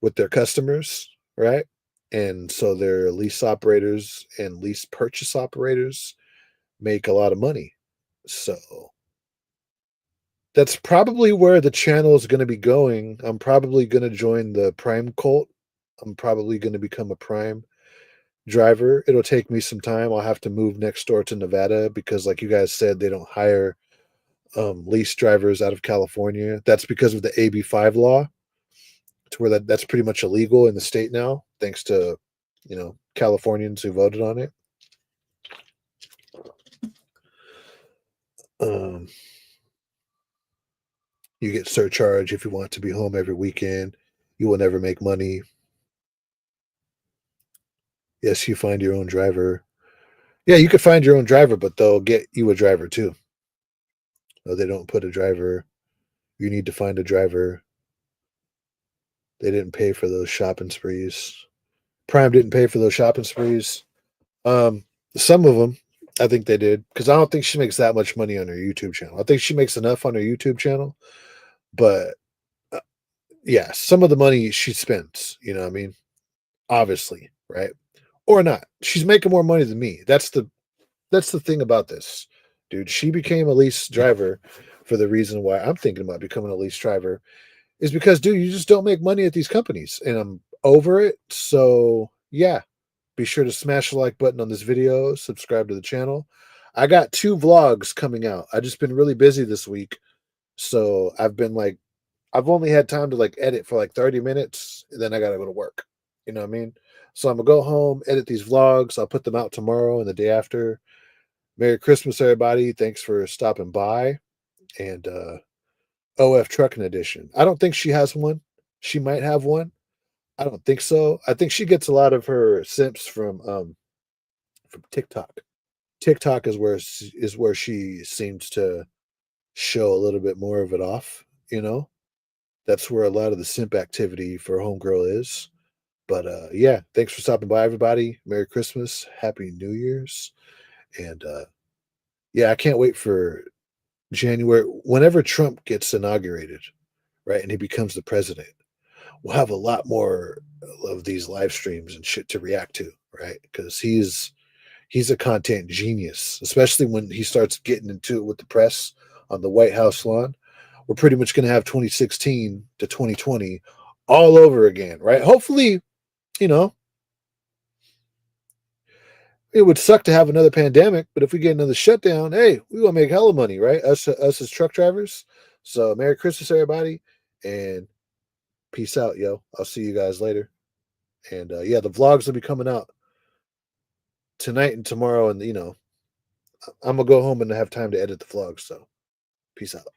with their customers, right? And so their lease operators and lease purchase operators make a lot of money. So that's probably where the channel is going to be going. I'm probably going to join the Prime cult. I'm probably going to become a Prime driver. It'll take me some time. I'll have to move next door to Nevada because, like you guys said, they don't hire lease drivers out of California. That's because of the AB5 law, to where that's pretty much illegal in the state now, thanks to Californians who voted on it. Um, you get surcharge if you want to be home every weekend. You will never make money. Yes, you find your own driver. Yeah, you could find your own driver, but they'll get you a driver too. No, they don't put a driver. You need to find a driver. They didn't pay for those shopping sprees. Prime didn't pay for those shopping sprees. Um, some of them, I think they did, because I don't think she makes that much money on her YouTube channel. I think she makes enough on her YouTube channel, but uh, yeah, some of the money she spends, you know what I mean? Obviously, right? Or not. She's making more money than me. That's the thing about this, dude. She became a lease driver for the reason why I'm thinking about becoming a lease driver is because, dude, you just don't make money at these companies, and I'm over it. So yeah, be sure to smash the like button on this video, subscribe to the channel. I got 2 vlogs coming out. I just been really busy this week. So I've only had time to like edit for like 30 minutes and then I gotta go to work. You know what I mean? So I'm gonna go home, edit these vlogs. I'll put them out tomorrow and the day after. Merry Christmas, everybody. Thanks for stopping by. And OF Trucking Edition. I don't think she has one. She might have one. I don't think so. I think she gets a lot of her simps from TikTok. TikTok is where she seems to show a little bit more of it off, you know. That's where a lot of the simp activity for homegirl is. But yeah, thanks for stopping by, everybody. Merry Christmas, Happy New Year's, and yeah, I can't wait for January. Whenever Trump gets inaugurated, right, and he becomes the president, we'll have a lot more of these live streams and shit to react to, right? Because he's a content genius, especially when he starts getting into it with the press on the White House lawn. We're pretty much going to have 2016 to 2020 all over again, right? Hopefully, you know, it would suck to have another pandemic, but if we get another shutdown, hey, we gonna make hella money, right? Us as truck drivers. So Merry Christmas, everybody, and peace out, yo. I'll see you guys later. And yeah, the vlogs will be coming out tonight and tomorrow, and I'm gonna go home and have time to edit the vlogs. So peace out.